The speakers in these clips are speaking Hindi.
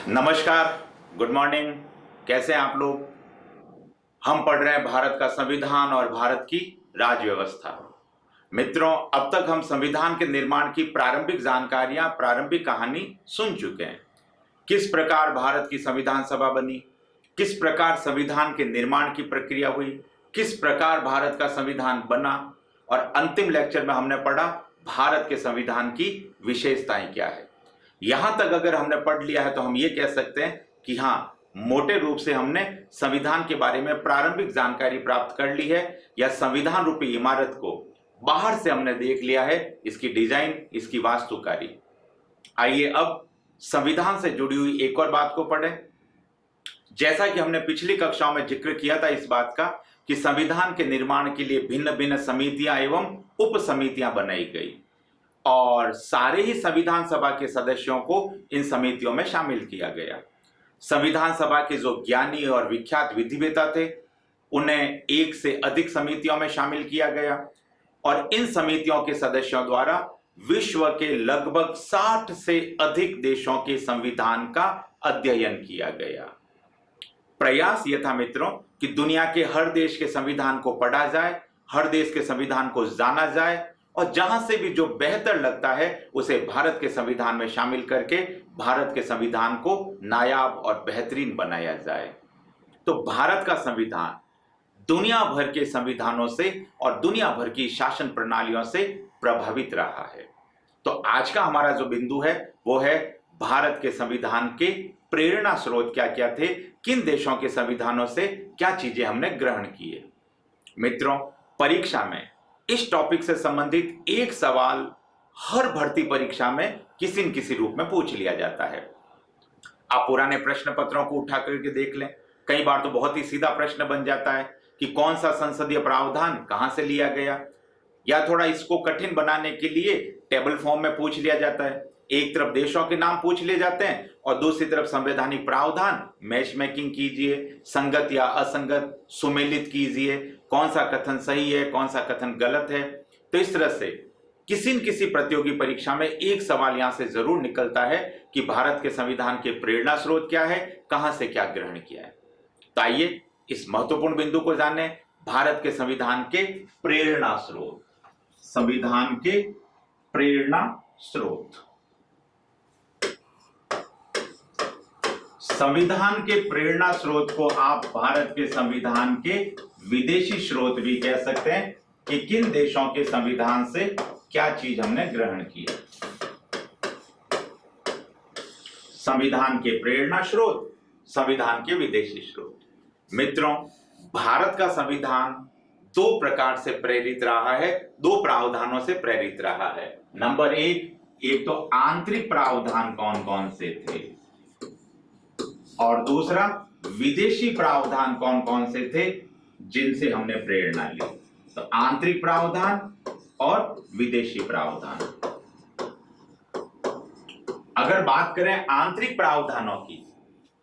नमस्कार, गुड मॉर्निंग। कैसे हैं आप लोग? हम पढ़ रहे हैं भारत का संविधान और भारत की राज्य व्यवस्था। मित्रों, अब तक हम संविधान के निर्माण की प्रारंभिक जानकारियां, प्रारंभिक कहानी सुन चुके हैं। किस प्रकार भारत की संविधान सभा बनी, किस प्रकार संविधान के निर्माण की प्रक्रिया हुई, किस प्रकार भारत का संविधान बना, और अंतिम लेक्चर में हमने पढ़ा भारत के संविधान की विशेषताएं क्या है। यहां तक अगर हमने पढ़ लिया है तो हम ये कह सकते हैं कि हाँ, मोटे रूप से हमने संविधान के बारे में प्रारंभिक जानकारी प्राप्त कर ली है, या संविधान रूपी इमारत को बाहर से हमने देख लिया है, इसकी डिजाइन, इसकी वास्तुकारी। आइए अब संविधान से जुड़ी हुई एक और बात को पढ़ें। जैसा कि हमने पिछली कक्षाओं में जिक्र किया था इस बात का कि संविधान के निर्माण के लिए भिन्न भिन्न समितियां एवं उप समितियां बनाई गई और सारे ही संविधान सभा के सदस्यों को इन समितियों में शामिल किया गया। संविधान सभा के जो ज्ञानी और विख्यात विधिवेता थे, उन्हें एक से अधिक समितियों में शामिल किया गया और इन समितियों के सदस्यों द्वारा विश्व के लगभग 60 से अधिक देशों के संविधान का अध्ययन किया गया। प्रयास यह था मित्रों कि दुनिया के हर देश के संविधान को पढ़ा जाए, हर देश के संविधान को जाना जाए और जहां से भी जो बेहतर लगता है उसे भारत के संविधान में शामिल करके भारत के संविधान को नायाब और बेहतरीन बनाया जाए। तो भारत का संविधान दुनिया भर के संविधानों से और दुनिया भर की शासन प्रणालियों से प्रभावित रहा है। तो आज का हमारा जो बिंदु है वो है भारत के संविधान के प्रेरणा स्रोत क्या क्या थे, किन देशों के संविधानों से क्या चीजें हमने ग्रहण किए। मित्रों, परीक्षा में इस टॉपिक से संबंधित एक सवाल हर भर्ती परीक्षा में किसी न किसी रूप में पूछ लिया जाता है। आप पुराने प्रश्न पत्रों को उठा करके देख लें, कई बार तो बहुत ही सीधा प्रश्न बन जाता है कि कौन सा संसदीय प्रावधान कहां से लिया गया, या थोड़ा इसको कठिन बनाने के लिए टेबल फॉर्म में पूछ लिया जाता है। एक तरफ देशों के नाम पूछ लिए जाते हैं और दूसरी तरफ संवैधानिक प्रावधान, मैच मेकिंग कीजिए, संगत या असंगत सुमेलित कीजिए, कौन सा कथन सही है, कौन सा कथन गलत है। तो इस तरह से किसी न किसी प्रतियोगी परीक्षा में एक सवाल यहां से जरूर निकलता है कि भारत के संविधान के प्रेरणा स्रोत क्या है, कहां से क्या ग्रहण किया है। तो आइए इस महत्वपूर्ण बिंदु को जाने, भारत के संविधान के प्रेरणा स्रोत। संविधान के प्रेरणा स्रोत। संविधान के प्रेरणा स्रोत को आप भारत के संविधान के विदेशी स्रोत भी कह सकते हैं कि किन देशों के संविधान से क्या चीज हमने ग्रहण की है। संविधान के प्रेरणा स्रोत, संविधान के विदेशी स्रोत। मित्रों, भारत का संविधान दो प्रकार से प्रेरित रहा है, दो प्रावधानों से प्रेरित रहा है। नंबर एक तो आंतरिक प्रावधान कौन कौन से थे, और दूसरा विदेशी प्रावधान कौन कौन से थे जिनसे हमने प्रेरणा ली। तो आंतरिक प्रावधान और विदेशी प्रावधान। अगर बात करें आंतरिक प्रावधानों की,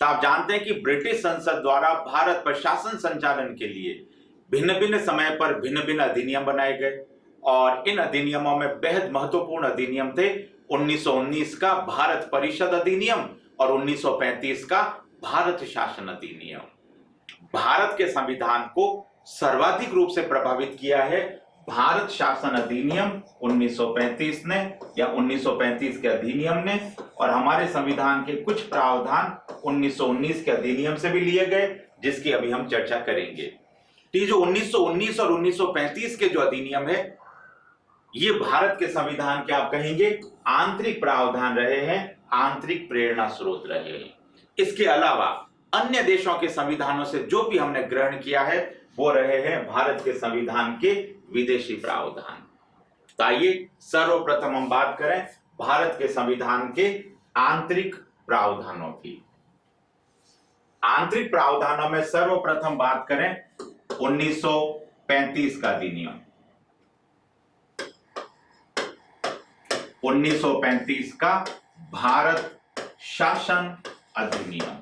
तो आप जानते हैं कि ब्रिटिश संसद द्वारा भारत पर शासन संचालन के लिए भिन्न भिन्न समय पर भिन्न भिन्न अधिनियम बनाए गए और इन अधिनियमों में बेहद महत्वपूर्ण अधिनियम थे 1919 का भारत परिषद अधिनियम और 1935 का भारत शासन अधिनियम। भारत के संविधान को सर्वाधिक रूप से प्रभावित किया है भारत शासन अधिनियम 1935 ने, या 1935 के अधिनियम ने, और हमारे संविधान के कुछ प्रावधान 1919 के अधिनियम से भी लिए गए, जिसकी अभी हम चर्चा करेंगे। तो ये जो 1919 और 1935 के जो अधिनियम है, ये भारत के संविधान के आप कहेंगे आंतरिक प्रावधान रहे हैं, आंतरिक प्रेरणा स्रोत रहे हैं। इसके अलावा अन्य देशों के संविधानों से जो भी हमने ग्रहण किया है वो रहे हैं भारत के संविधान के विदेशी प्रावधान। तो आइए सर्वप्रथम हम बात करें भारत के संविधान के आंतरिक प्रावधानों की। आंतरिक प्रावधानों में सर्वप्रथम बात करें 1935 का अधिनियम। 1935 का भारत शासन अधिनियम।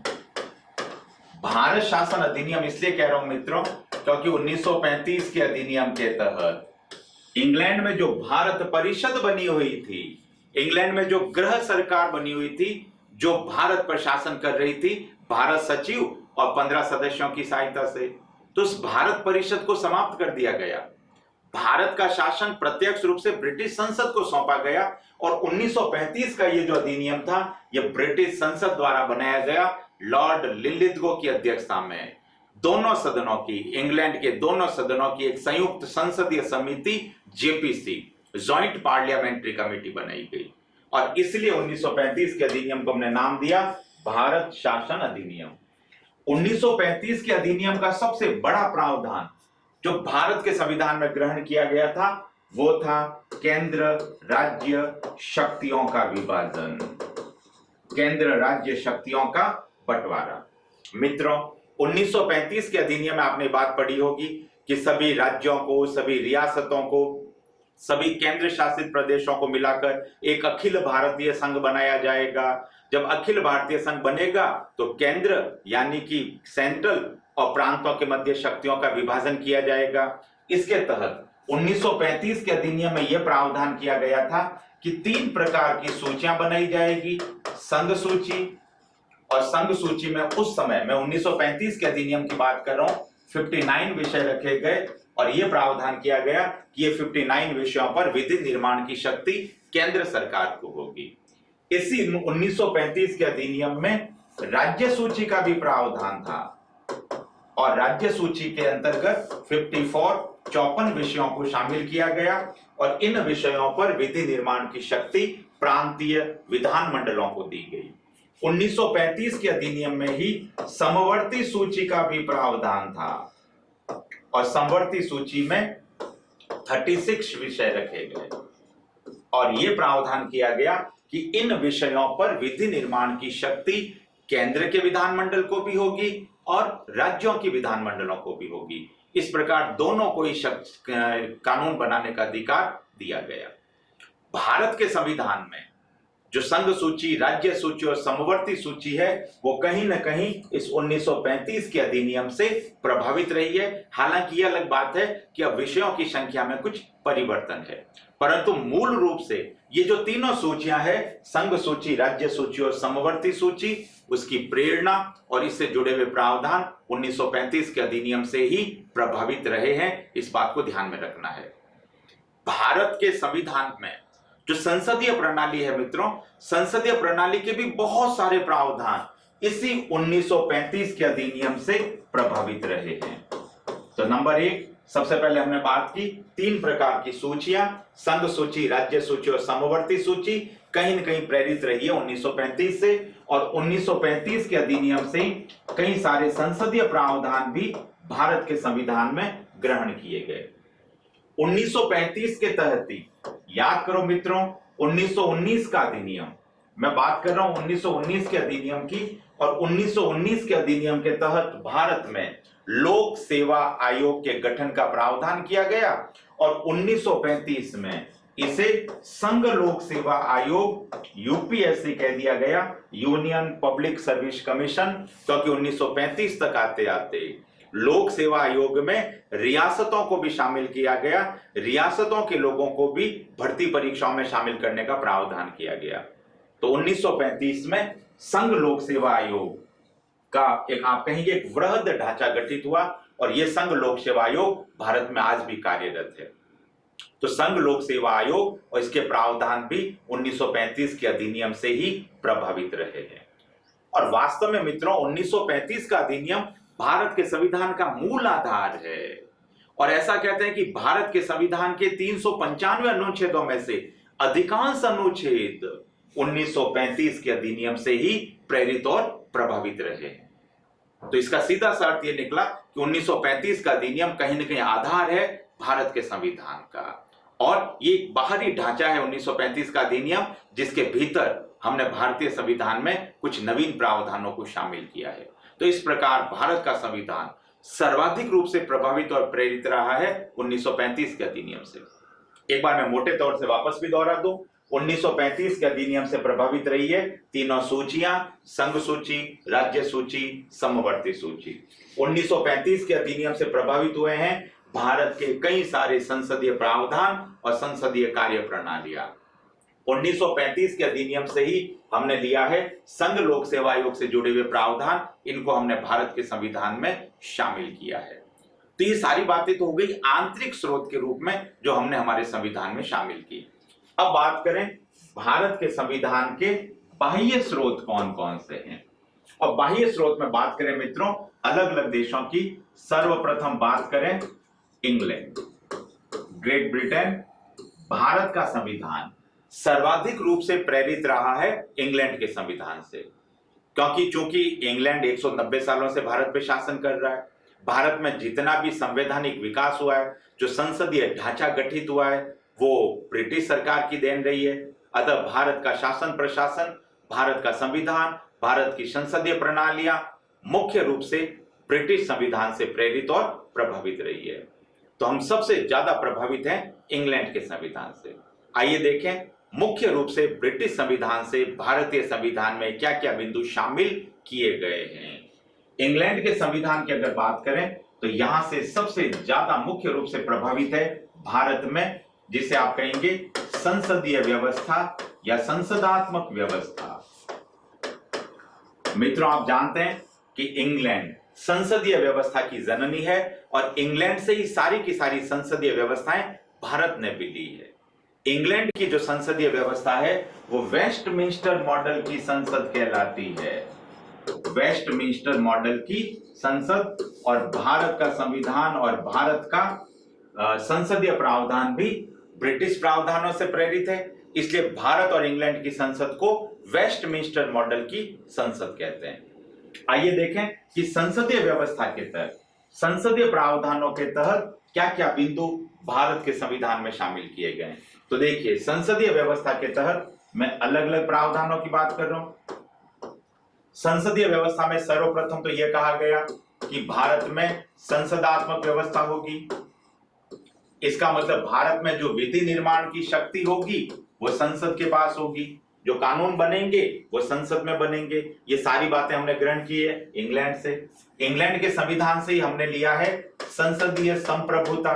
भारत शासन अधिनियम इसलिए कह रहा हूं मित्रों क्योंकि 1935 के अधिनियम के तहत इंग्लैंड में जो भारत परिषद बनी हुई थी, इंग्लैंड में जो गृह सरकार बनी हुई थी, जो भारत पर शासन कर रही थी भारत सचिव और 15 सदस्यों की सहायता से। तो उस भारत परिषद को समाप्त कर दिया गया। भारत का शासन प्रत्यक्ष रूप से ब्रिटिश संसद को सौंपा गया और 1935 का ये जो अधिनियम था ये ब्रिटिश संसद द्वारा बनाया गया लॉर्ड लिलिथगो की अध्यक्षता में। दोनों सदनों की, इंग्लैंड के दोनों सदनों की एक संयुक्त संसदीय समिति जेपीसी, जॉइंट पार्लियामेंट्री कमेटी बनाई गई और इसलिए 1935 के अधिनियम को हमने नाम दिया भारत शासन अधिनियम। 1935 के अधिनियम का सबसे बड़ा प्रावधान जो भारत के संविधान में ग्रहण किया गया था वो था केंद्र राज्य शक्तियों का विभाजन, केंद्र राज्य शक्तियों का बंटवारा। मित्रों, 1935 के अधिनियम में आपने बात पढ़ी होगी कि सभी राज्यों को, सभी रियासतों को, सभी केंद्र शासित प्रदेशों को मिलाकर एक अखिल भारतीय संघ बनाया जाएगा। जब अखिल भारतीय संघ बनेगा तो केंद्र यानी कि सेंट्रल और प्रांतों के मध्य शक्तियों का विभाजन किया जाएगा। इसके तहत 1935 के अधिनियम में यह प्रावधान किया गया था कि 3 प्रकार की सूचियां बनाई जाएगी, संघ सूची। और संघ सूची में उस समय, मैं 1935 के अधिनियम की बात कर रहा हूं, 59 विषय रखे गए और यह प्रावधान किया गया कि ये 59 विषयों पर विधि निर्माण की शक्ति केंद्र सरकार को होगी। इसी 1935 के अधिनियम में राज्य सूची का भी प्रावधान था और राज्य सूची के अंतर्गत 54 विषयों को शामिल किया गया और इन विषयों पर विधि निर्माण की शक्ति प्रांतीय विधान मंडलों को दी गई। 1935 के अधिनियम में ही समवर्ती सूची का भी प्रावधान था और समवर्ती सूची में 36 विषय रखे गए और यह प्रावधान किया गया कि इन विषयों पर विधि निर्माण की शक्ति केंद्र के विधानमंडल को भी होगी और राज्यों की विधानमंडलों को भी होगी। इस प्रकार दोनों को ही कानून बनाने का अधिकार दिया गया। भारत के संविधान में जो संघ सूची, राज्य सूची और समवर्ती सूची है वो कहीं ना कहीं इस 1935 के अधिनियम से प्रभावित रही है। हालांकि यह अलग बात है कि अब विषयों की संख्या में कुछ परिवर्तन है, परंतु मूल रूप से ये जो तीनों सूचियां हैं, संघ सूची, राज्य सूची और समवर्ती सूची, उसकी प्रेरणा और इससे जुड़े हुए प्रावधान 1935 के अधिनियम से ही प्रभावित रहे हैं। इस बात को ध्यान में रखना है। भारत के संविधान में जो संसदीय प्रणाली है मित्रों, संसदीय प्रणाली के भी बहुत सारे प्रावधान इसी 1935 के अधिनियम से प्रभावित रहे हैं। तो नंबर 1, सबसे पहले हमने बात की 3 प्रकार की सूचियां, संघ सूची, राज्य सूची और समवर्ती सूची, कहीं न कहीं प्रेरित रही है 1935 से और 1935 के अधिनियम से कई सारे संसदीय प्रावधान भी भारत के संविधान में ग्रहण किए गए। 1935 के तहत ही याद करो मित्रों, 1919 का अधिनियम, मैं बात कर रहा हूं 1919 के अधिनियम की, और 1919 के अधिनियम के तहत भारत में लोक सेवा आयोग के गठन का प्रावधान किया गया और 1935 में इसे संघ लोक सेवा आयोग यूपीएससी कह दिया गया, यूनियन पब्लिक सर्विस कमीशन, क्योंकि 1935 तक आते आते लोक सेवा आयोग में रियासतों को भी शामिल किया गया, रियासतों के लोगों को भी भर्ती परीक्षाओं में शामिल करने का प्रावधान किया गया। तो 1935 में संघ लोक सेवा आयोग का एक, आप कहेंगे, एक वृहद ढांचा गठित हुआ और यह संघ लोक सेवा आयोग भारत में आज भी कार्यरत है। तो संघ लोक सेवा आयोग और इसके प्रावधान भी 1935 के अधिनियम से ही प्रभावित रहे हैं। और वास्तव में मित्रों 1935 का अधिनियम भारत के संविधान का मूल आधार है और ऐसा कहते हैं कि भारत के संविधान के 395 अनुच्छेदों में से अधिकांश अनुच्छेद 1935 के अधिनियम से ही प्रेरित और प्रभावित रहे हैं। तो इसका सीधा सा अर्थ यह निकला कि 1935 का अधिनियम कहीं न कहीं आधार है भारत के संविधान का और ये एक बाहरी ढांचा है 1935 का अधिनियम, जिसके भीतर हमने भारतीय संविधान में कुछ नवीन प्रावधानों को शामिल किया है। तो इस प्रकार भारत का संविधान सर्वाधिक रूप से प्रभावित और प्रेरित रहा है 1935 के अधिनियम से। एक बार मैं मोटे तौर से वापस भी दोहरा दूं, 1935 के अधिनियम से प्रभावित रही है तीनों सूचियां, संघ सूची, राज्य सूची, समवर्ती सूची। 1935 के अधिनियम से प्रभावित हुए हैं भारत के कई सारे संसदीय प्रावधान और संसदीय कार्य प्रणालियां। 1935 के अधिनियम से ही हमने लिया है। संघ लोक सेवा आयोग से जुड़े हुए प्रावधान, इनको हमने भारत के संविधान में शामिल किया है। तो ये सारी बातें तो हो गई आंतरिक स्रोत के रूप में जो हमने हमारे संविधान में शामिल की। अब बात करें भारत के संविधान के बाह्य स्रोत कौन कौन से हैं। और बाह्य स्रोत में बात करें मित्रों अलग अलग देशों की, सर्वप्रथम बात करें इंग्लैंड, ग्रेट ब्रिटेन। भारत का संविधान सर्वाधिक रूप से प्रेरित रहा है इंग्लैंड के संविधान से, क्योंकि चूंकि इंग्लैंड 190 सालों से भारत पे शासन कर रहा है। भारत में जितना भी संवैधानिक विकास हुआ है, जो संसदीय ढांचा गठित हुआ है, वो ब्रिटिश सरकार की देन रही है। अतः भारत का शासन प्रशासन, भारत का संविधान, भारत की संसदीय प्रणालियां मुख्य रूप से ब्रिटिश संविधान से प्रेरित और प्रभावित रही है। तो हम सबसे ज्यादा प्रभावित हैं इंग्लैंड के संविधान से। आइए देखें मुख्य रूप से ब्रिटिश संविधान से भारतीय संविधान में क्या क्या बिंदु शामिल किए गए हैं। इंग्लैंड के संविधान की अगर बात करें तो यहां से सबसे ज्यादा मुख्य रूप से प्रभावित है भारत में जिसे आप कहेंगे संसदीय व्यवस्था या संसदात्मक व्यवस्था। मित्रों आप जानते हैं कि इंग्लैंड संसदीय व्यवस्था की जननी है और इंग्लैंड से ही सारी की सारी संसदीय व्यवस्थाएं भारत ने भी ली है। इंग्लैंड की जो संसदीय व्यवस्था है वो वेस्टमिंस्टर मॉडल की संसद कहलाती है, वेस्टमिंस्टर मॉडल की संसद। और भारत का संविधान और भारत का संसदीय प्रावधान भी ब्रिटिश प्रावधानों से प्रेरित है, इसलिए भारत और इंग्लैंड की संसद को वेस्टमिंस्टर मॉडल की संसद कहते हैं। आइए देखें कि संसदीय व्यवस्था के तहत, संसदीय प्रावधानों के तहत क्या क्या बिंदु भारत के संविधान में शामिल किए गए हैं। तो देखिए संसदीय व्यवस्था के तहत मैं अलग अलग प्रावधानों की बात कर रहा हूं। संसदीय व्यवस्था में सर्वप्रथम तो यह कहा गया कि भारत में संसदात्मक व्यवस्था होगी। इसका मतलब भारत में जो विधि निर्माण की शक्ति होगी वो संसद के पास होगी, जो कानून बनेंगे वो संसद में बनेंगे। ये सारी बातें हमने ग्रहण की है इंग्लैंड से। इंग्लैंड के संविधान से ही हमने लिया है संसदीय संप्रभुता,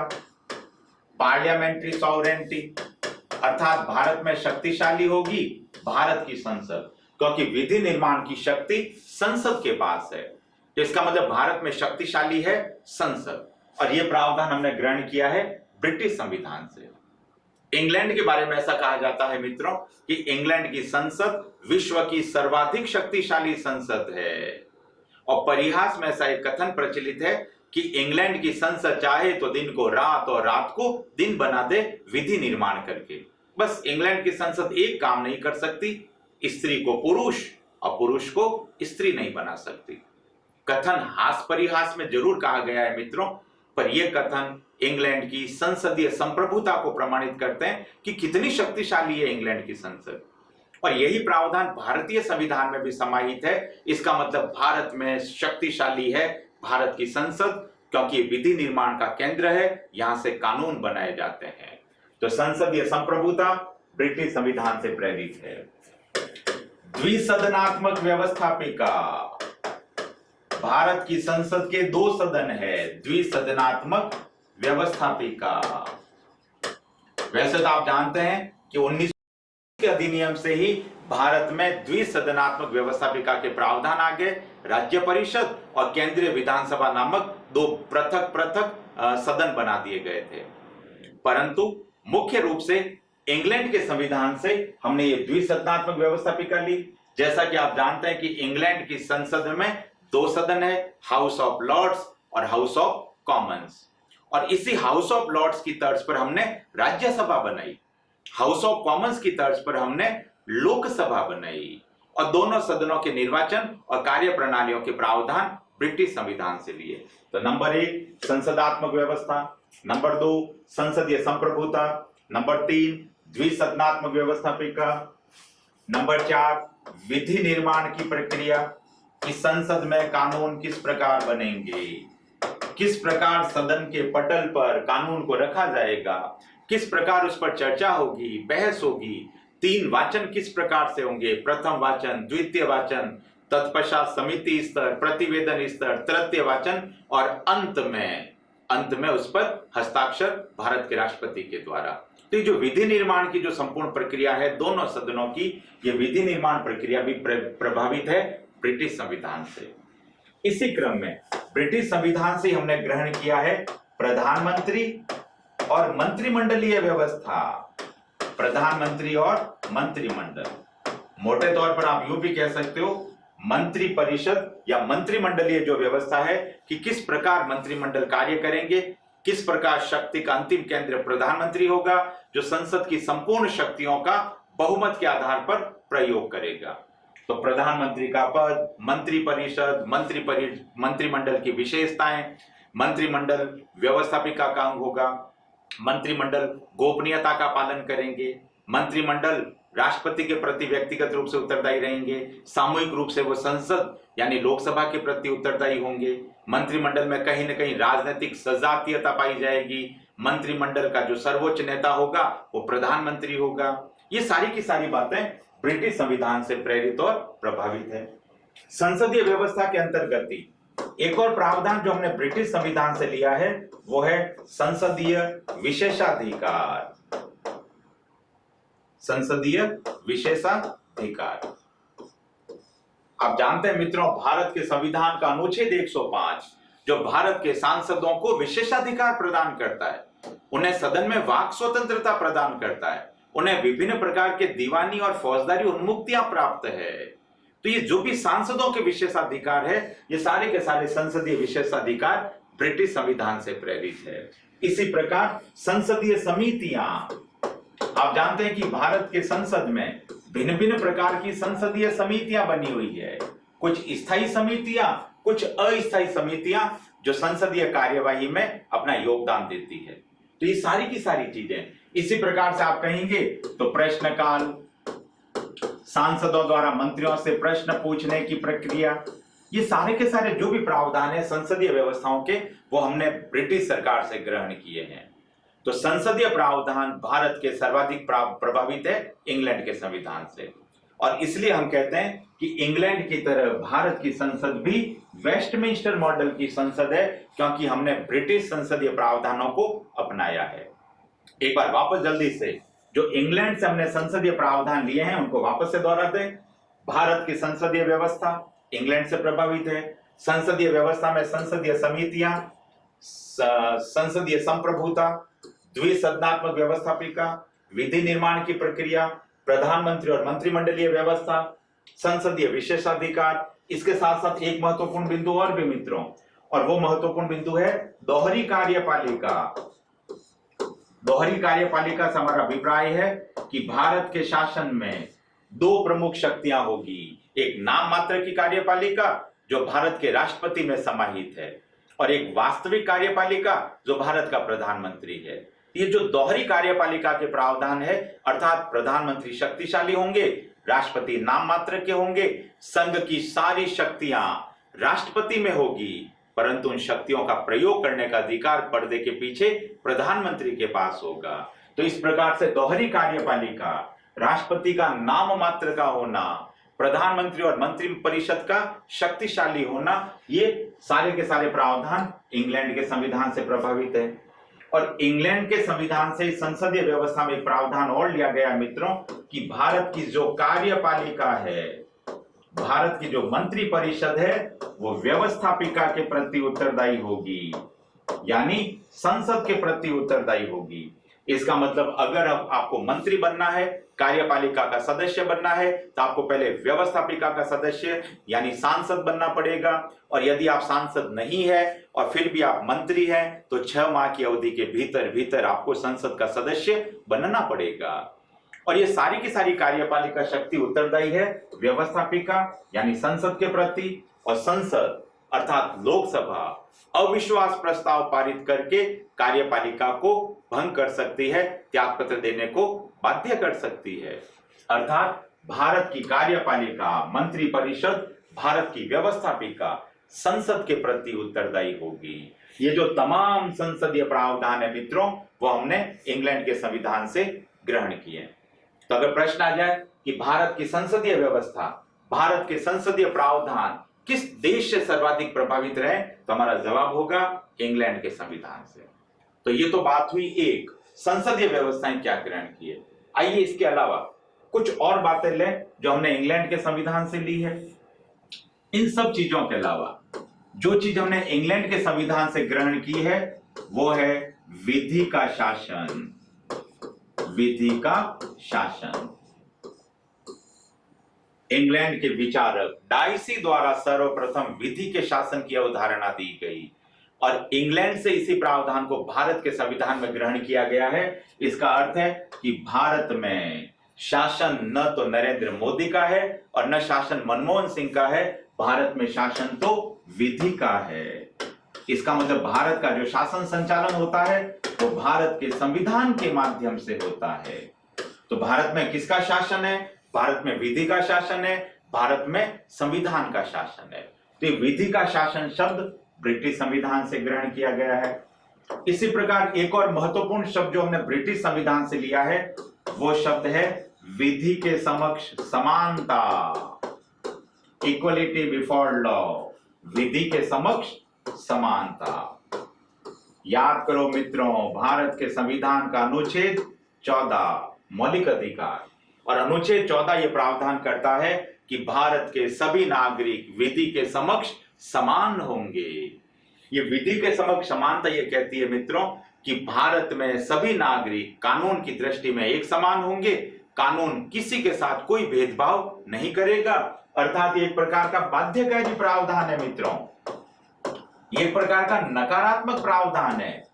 पार्लियामेंट्री सॉवरेनिटी, अर्थात भारत में शक्तिशाली होगी भारत की संसद, क्योंकि विधि निर्माण की शक्ति संसद के पास है। तो इसका मतलब भारत में शक्तिशाली है संसद, और यह प्रावधान हमने ग्रहण किया है ब्रिटिश संविधान से। इंग्लैंड के बारे में ऐसा कहा जाता है मित्रों कि इंग्लैंड की संसद विश्व की सर्वाधिक शक्तिशाली संसद है। और परिहास में ऐसा एक कथन प्रचलित है कि इंग्लैंड की संसद चाहे तो दिन को रात और रात को दिन बना दे विधि निर्माण करके। बस इंग्लैंड की संसद एक काम नहीं कर सकती, स्त्री को पुरुष और पुरुष को स्त्री नहीं बना सकती। कथन हास परिहास में जरूर कहा गया है मित्रों, पर यह कथन इंग्लैंड की संसदीय संप्रभुता को प्रमाणित करते हैं कि कितनी शक्तिशाली है इंग्लैंड की संसद। और यही प्रावधान भारतीय संविधान में भी समाहित है। इसका मतलब भारत में शक्तिशाली है भारत की संसद, क्योंकि विधि निर्माण का केंद्र है, यहां से कानून बनाए जाते हैं। तो संसदीय संप्रभुता ब्रिटिश संविधान से प्रेरित है। द्विसदनात्मक व्यवस्थापिका, भारत की संसद के 2 सदन है, द्विसदनात्मक व्यवस्थापिका। वैसे तो आप जानते हैं कि 19 के अधिनियम से ही भारत में द्विसदनात्मक व्यवस्थापिका के प्रावधान आ गए। राज्य परिषद और केंद्रीय विधानसभा नामक 2 पृथक सदन बना दिए गए थे। परंतु मुख्य रूप से इंग्लैंड के संविधान से हमने ये द्विसदनात्मक व्यवस्थापिका ली। जैसा कि आप जानते हैं कि इंग्लैंड की संसद में 2 सदन है, हाउस ऑफ लॉर्ड्स और हाउस ऑफ कॉमन्स। और इसी हाउस ऑफ लॉर्ड्स की तर्ज पर हमने राज्यसभा बनाई, हाउस ऑफ कॉमन्स की तर्ज पर हमने लोकसभा बनाई। और दोनों सदनों के निर्वाचन और कार्य प्रणालियों के प्रावधान ब्रिटिश संविधान से लिए। तो नंबर 1 संसदात्मक व्यवस्था, नंबर 2 संसदीय संप्रभुता, नंबर 3 द्विसदनात्मक व्यवस्थापिका, नंबर 4 विधि निर्माण की प्रक्रिया कि संसद में कानून किस प्रकार बनेंगे, किस प्रकार सदन के पटल पर कानून को रखा जाएगा, किस प्रकार उस पर चर्चा होगी, बहस होगी, 3 वाचन किस प्रकार से होंगे, प्रथम वाचन, द्वितीय वाचन, तत्पश्चात समिति स्तर, प्रतिवेदन स्तर, तृतीय वाचन और अंत में उस पर हस्ताक्षर भारत के राष्ट्रपति के द्वारा। तो ये जो विधि निर्माण की जो संपूर्ण प्रक्रिया है दोनों सदनों की, ये विधि निर्माण प्रक्रिया भी प्रभावित है ब्रिटिश संविधान से। इसी क्रम में ब्रिटिश संविधान से हमने ग्रहण किया है प्रधानमंत्री और मंत्रिमंडलीय व्यवस्था। प्रधानमंत्री और मंत्रिमंडल, मोटे तौर पर आप यूं भी कह सकते हो मंत्रि परिषद या मंत्रिमंडलीय जो व्यवस्था है कि किस प्रकार मंत्रिमंडल कार्य करेंगे, किस प्रकार शक्ति का अंतिम केंद्र प्रधानमंत्री होगा जो संसद की संपूर्ण शक्तियों का बहुमत के आधार पर प्रयोग करेगा। तो प्रधानमंत्री का पद, मंत्रि परिषद, मंत्रिमंडल की विशेषताएं, मंत्रिमंडल व्यवस्थापिका का अंग होगा, मंत्रिमंडल गोपनीयता का पालन करेंगे, मंत्रिमंडल राष्ट्रपति के प्रति व्यक्तिगत रूप से उत्तरदायी रहेंगे, सामूहिक रूप से वो संसद यानी लोकसभा के प्रति उत्तरदायी होंगे, मंत्रिमंडल में कहीं न कहीं राजनीतिक सजातीयता पाई जाएगी, मंत्रिमंडल का जो सर्वोच्च नेता होगा वो प्रधानमंत्री होगा। ये सारी की सारी बातें ब्रिटिश संविधान से प्रेरित और प्रभावित है। संसदीय व्यवस्था के अंतर्गत ही एक और प्रावधान जो हमने ब्रिटिश संविधान से लिया है वो है संसदीय विशेषाधिकार। संसदीय विशेषाधिकार, आप जानते हैं मित्रों, भारत के संविधान का अनुच्छेद 105 जो भारत के सांसदों को विशेषाधिकार प्रदान करता है, उन्हें सदन में वाक स्वतंत्रता प्रदान करता है, उन्हें विभिन्न प्रकार के दीवानी और फौजदारी उन्मुक्तियां प्राप्त है। तो ये जो भी सांसदों के विशेषाधिकार है, ये सारे के सारे संसदीय विशेषाधिकार ब्रिटिश संविधान से प्रेरित है। इसी प्रकार संसदीय समितियां, आप जानते हैं कि भारत के संसद में भिन्न भिन्न प्रकार की संसदीय समितियां बनी हुई है, कुछ स्थायी समितियां, कुछ अस्थायी समितियां जो संसदीय कार्यवाही में अपना योगदान देती है। तो ये सारी की सारी चीजें, इसी प्रकार से आप कहेंगे तो प्रश्नकाल, सांसदों द्वारा मंत्रियों से प्रश्न पूछने की प्रक्रिया, ये सारे के सारे जो भी प्रावधान है संसदीय व्यवस्थाओं के, वो हमने ब्रिटिश सरकार से ग्रहण किए हैं। तो संसदीय प्रावधान भारत के सर्वाधिक प्रभावित है इंग्लैंड के संविधान से, और इसलिए हम कहते हैं कि इंग्लैंड की तरह भारत की संसद भी वेस्टमिंस्टर मॉडल की संसद है, क्योंकि हमने ब्रिटिश संसदीय प्रावधानों को अपनाया है। एक बार वापस जल्दी से जो इंग्लैंड से हमने संसदीय प्रावधान लिए हैं उनको वापस से दोहरा दें। भारत की संसदीय व्यवस्था इंग्लैंड से प्रभावित है। संसदीय व्यवस्था में संसदीय समितियां, संसदीय संप्रभुता, द्विसदनात्मक व्यवस्थापिका, विधि निर्माण की प्रक्रिया, प्रधानमंत्री और मंत्रिमंडलीय व्यवस्था, संसदीय विशेषाधिकार, इसके साथ साथ एक महत्वपूर्ण बिंदु और भी मित्रों, और वो महत्वपूर्ण बिंदु है दोहरी कार्यपालिका। दोहरी कार्यपालिका से हमारा अभिप्राय है कि भारत के शासन में दो प्रमुख शक्तियां होगी, एक नाम मात्र की कार्यपालिका जो भारत के राष्ट्रपति में समाहित है, और एक वास्तविक कार्यपालिका जो भारत का प्रधानमंत्री है। ये जो दोहरी कार्यपालिका के प्रावधान है, अर्थात प्रधानमंत्री शक्तिशाली होंगे, राष्ट्रपति नाम मात्र के होंगे, संघ की सारी शक्तियां राष्ट्रपति में होगी, परंतु उन शक्तियों का प्रयोग करने का अधिकार पर्दे के पीछे प्रधानमंत्री के पास होगा। तो इस प्रकार से दोहरी कार्यपालिका, राष्ट्रपति का नाम मात्र का होना, प्रधानमंत्री और मंत्री परिषद का शक्तिशाली होना, ये सारे के सारे प्रावधान इंग्लैंड के संविधान से प्रभावित है। और इंग्लैंड के संविधान से संसदीय व्यवस्था में प्रावधान और लिया गया मित्रों कि भारत की जो कार्यपालिका है, भारत की जो मंत्री परिषद है, वो व्यवस्थापिका के प्रति उत्तरदायी होगी, यानी संसद के प्रति उत्तरदायी होगी। इसका मतलब अगर आपको मंत्री बनना है, कार्यपालिका का सदस्य बनना है, तो आपको पहले व्यवस्थापिका का सदस्य यानी सांसद बनना पड़ेगा, और यदि आप सांसद नहीं है और फिर भी आप मंत्री हैं तो 6 माह की अवधि के भीतर भीतर आपको संसद का सदस्य बनना पड़ेगा। और ये सारी की सारी कार्यपालिका शक्ति उत्तरदायी है व्यवस्थापिका यानी संसद के प्रति, और संसद अर्थात लोकसभा अविश्वास प्रस्ताव पारित करके कार्यपालिका को भंग कर सकती है, त्याग पत्र देने को बाध्य कर सकती है। अर्थात भारत की कार्यपालिका, मंत्री परिषद, भारत की व्यवस्थापिका संसद के प्रति उत्तरदायी होगी। ये जो तमाम संसदीय प्रावधान है मित्रों, वो हमने इंग्लैंड के संविधान से ग्रहण किए। तो अगर प्रश्न आ जाए कि भारत की संसदीय व्यवस्था, भारत के संसदीय प्रावधान किस देश से सर्वाधिक प्रभावित रहे, तो हमारा जवाब होगा इंग्लैंड के संविधान से। तो ये तो बात हुई एक। संसदीय व्यवस्थाएं क्या ग्रहण की है। आइए इसके अलावा कुछ और बातें लें जो हमने इंग्लैंड के संविधान से ली है। इन सब चीजों के अलावा जो चीज हमने इंग्लैंड के संविधान से ग्रहण की है वो है विधि का शासन। विधि का शासन। इंग्लैंड के विचारक डाइसी द्वारा सर्वप्रथम विधि के शासन की अवधारणा दी गई और इंग्लैंड से इसी प्रावधान को भारत के संविधान में ग्रहण किया गया है। इसका अर्थ है कि भारत में शासन न तो नरेंद्र मोदी का है और न शासन मनमोहन सिंह का है, भारत में शासन तो विधि का है। इसका मतलब भारत का जो शासन संचालन होता है वो भारत के संविधान के माध्यम से होता है। तो भारत में किसका शासन है? भारत में विधि का शासन है, भारत में संविधान का शासन है। तो विधि का शासन शब्द ब्रिटिश संविधान से ग्रहण किया गया है। इसी प्रकार एक और महत्वपूर्ण शब्द जो हमने ब्रिटिश संविधान से लिया है वो शब्द है विधि के समक्ष समानता। Equality before law. विधि के समक्ष समानता। याद करो मित्रों, भारत के संविधान का अनुच्छेद 14 मौलिक अधिकार और अनुच्छेद 14 ये प्रावधान करता है कि भारत के सभी नागरिक विधि के समक्ष समान होंगे। ये विधि के समक्ष समानता ये कहती है मित्रों कि भारत में सभी नागरिक कानून की दृष्टि में एक समान होंगे। कानून किसी के साथ कोई भेदभाव नहीं करेगा। अर्थात ये एक प्रकार का बाध्यकारी प्रावधान है मित्रों। ये एक प्रकार का नकारात्मक प्रावधान है।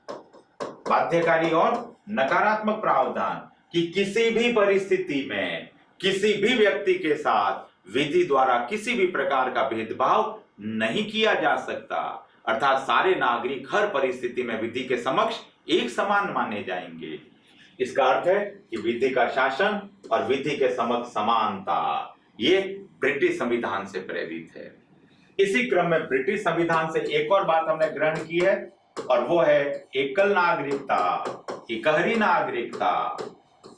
बाध्यकारी और नकारात्मक प्रावधान कि किसी भी परिस्थिति में किसी भी व्यक्ति के साथ विधि द्वारा किसी भी प्रकार का भेदभाव नहीं किया जा सकता। अर्थात सारे नागरिक हर परिस्थिति में विधि के समक्ष एक समान माने जाएंगे। इसका अर्थ है कि विधि का शासन और विधि के समक्ष समानता ये ब्रिटिश संविधान से प्रेरित है। इसी क्रम में ब्रिटिश संविधान से एक और बात हमने ग्रहण की है और वो है एकल नागरिकता, इकहरी नागरिकता।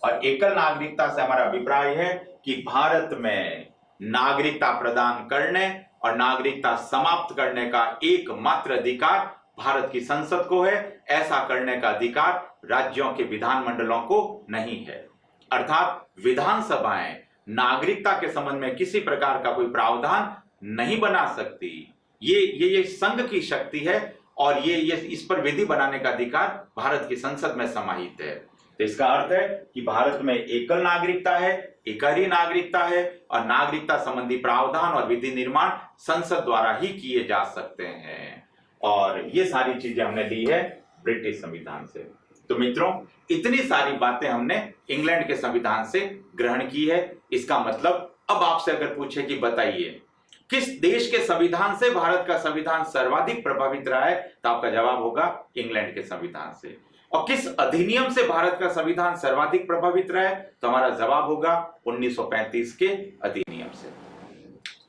और एकल नागरिकता से हमारा अभिप्राय है कि भारत में नागरिकता प्रदान करने और नागरिकता समाप्त करने का एकमात्र अधिकार भारत की संसद को है। ऐसा करने का अधिकार राज्यों के विधानमंडलों को नहीं है। अर्थात विधानसभाएं नागरिकता के संबंध में किसी प्रकार का कोई प्रावधान नहीं बना सकती। ये संघ की शक्ति है और ये इस पर विधि बनाने का अधिकार भारत की संसद में समाहित है। तो इसका अर्थ है कि भारत में एकल नागरिकता है, इकहरी नागरिकता है और नागरिकता संबंधी प्रावधान और विधि निर्माण संसद द्वारा ही किए जा सकते हैं। और ये सारी चीजें हमने ली है ब्रिटिश संविधान से। तो मित्रों, इतनी सारी बातें हमने इंग्लैंड के संविधान से ग्रहण की है। इसका मतलब अब आपसे अगर पूछे कि बताइए किस देश के संविधान से भारत का संविधान सर्वाधिक प्रभावित रहा है, तो आपका जवाब होगा इंग्लैंड के संविधान से। और किस अधिनियम से भारत का संविधान सर्वाधिक प्रभावित रहा है, तो हमारा जवाब होगा 1935 के अधिनियम से।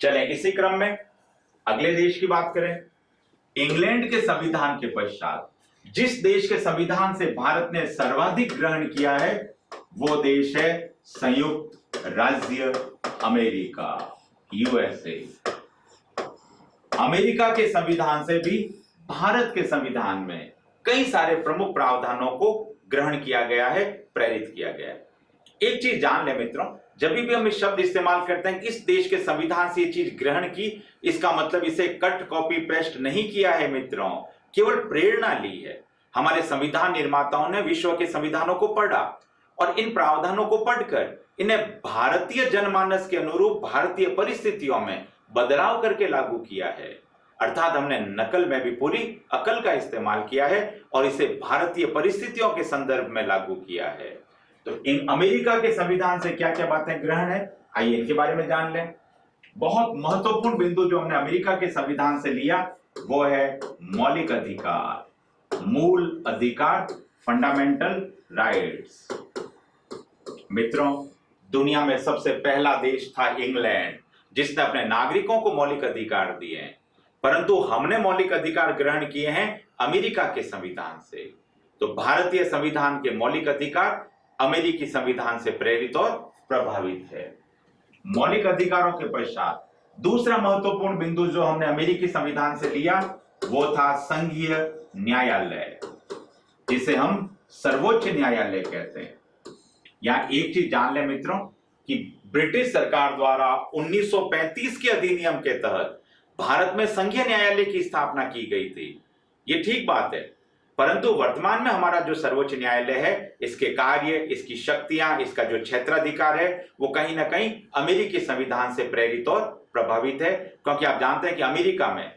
चलें इसी क्रम में अगले देश की बात करें। इंग्लैंड के संविधान के पश्चात जिस देश के संविधान से भारत ने सर्वाधिक ग्रहण किया है वो देश है संयुक्त राज्य अमेरिका, यूएसए। अमेरिका के संविधान से भी भारत के संविधान में कई सारे प्रमुख प्रावधानों को ग्रहण किया गया है, प्रेरित किया गया है। एक चीज जान ले मित्रों, जब भी हम इस शब्द इस्तेमाल करते हैं कि इस देश के संविधान से ये चीज ग्रहण की, इसका मतलब इसे कट कॉपी पेस्ट नहीं किया है मित्रों, केवल प्रेरणा ली है। हमारे संविधान निर्माताओं ने विश्व के संविधानों को पढ़ा और इन प्रावधानों को पढ़कर इन्हें भारतीय जनमानस के अनुरूप भारतीय परिस्थितियों में बदलाव करके लागू किया है। अर्थात हमने नकल में भी पूरी अकल का इस्तेमाल किया है और इसे भारतीय परिस्थितियों के संदर्भ में लागू किया है। तो इन अमेरिका के संविधान से क्या क्या बातें ग्रहण है, आइए इनके बारे में जान लें। बहुत महत्वपूर्ण बिंदु जो हमने अमेरिका के संविधान से लिया वो है मौलिक अधिकार, मूल अधिकार, फंडामेंटल राइट्स। मित्रों, दुनिया में सबसे पहला देश था इंग्लैंड जिसने अपने नागरिकों को मौलिक अधिकार दिए हैं, परंतु हमने मौलिक अधिकार ग्रहण किए हैं अमेरिका के संविधान से। तो भारतीय संविधान के मौलिक अधिकार अमेरिकी संविधान से प्रेरित और प्रभावित है। मौलिक अधिकारों के पश्चात दूसरा महत्वपूर्ण बिंदु जो हमने अमेरिकी संविधान से लिया वो था संघीय न्यायालय, जिसे हम सर्वोच्च न्यायालय कहते हैं। यहाँ एक चीज जान लें मित्रों कि ब्रिटिश सरकार द्वारा 1935 के अधिनियम के तहत भारत में संघीय न्यायालय की स्थापना की गई थी। ये ठीक बात है, परंतु वर्तमान में हमारा जो सर्वोच्च न्यायालय है, इसके कार्य, इसकी शक्तियां, इसका जो क्षेत्राधिकार है, वो कहीं ना कहीं अमेरिकी संविधान से प्रेरित और प्रभावित है। क्योंकि आप जानते हैं कि अमेरिका में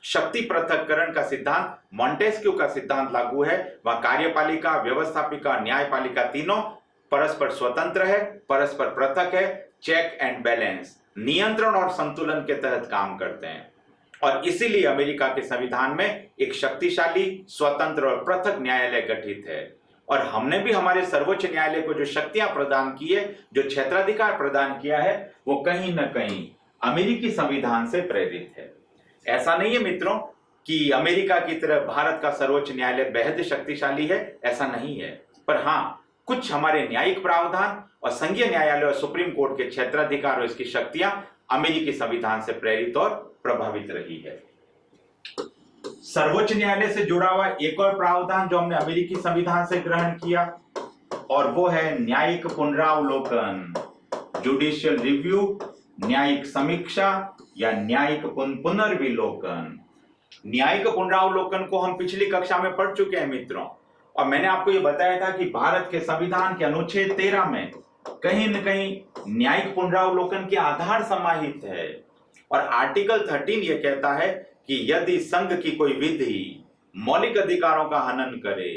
शक्ति पृथक्करण का सिद्धांत, मॉन्टेस्क्यू का सिद्धांत लागू है। वहां कार्यपालिका, व्यवस्थापिका, न्यायपालिका तीनों परस्पर स्वतंत्र है, परस्पर पृथक है, चेक एंड बैलेंस, नियंत्रण और संतुलन के तहत काम करते हैं। और इसीलिए अमेरिका के संविधान में एक शक्तिशाली, स्वतंत्र और पृथक न्यायालय गठित है। और हमने भी हमारे सर्वोच्च न्यायालय को जो शक्तियां प्रदान की है, जो क्षेत्राधिकार प्रदान किया है, वो कहीं ना कहीं अमेरिकी संविधान से प्रेरित है। ऐसा नहीं है मित्रों कि अमेरिका की तरह भारत का सर्वोच्च न्यायालय बेहद शक्तिशाली है, ऐसा नहीं है। पर हाँ, कुछ हमारे न्यायिक प्रावधान और संघीय न्यायालय और सुप्रीम कोर्ट के क्षेत्राधिकार और इसकी शक्तियां अमेरिकी संविधान से प्रेरित और प्रभावित रही है। सर्वोच्च न्यायालय से जुड़ा हुआ एक और प्रावधान जो हमने अमेरिकी संविधान से ग्रहण किया, और वो है न्यायिक पुनरावलोकन, जुडिशियल रिव्यू, न्यायिक समीक्षा या न्यायिक पुनर्विलोकन। न्यायिक पुनरावलोकन को हम पिछली कक्षा में पढ़ चुके हैं मित्रों, और मैंने आपको यह बताया था कि भारत के संविधान के अनुच्छेद 13 में कहीं न कहीं न्यायिक पुनरावलोकन के आधार समाहित है। और आर्टिकल 13 यह कहता है कि यदि संघ की कोई विधि मौलिक अधिकारों का हनन करे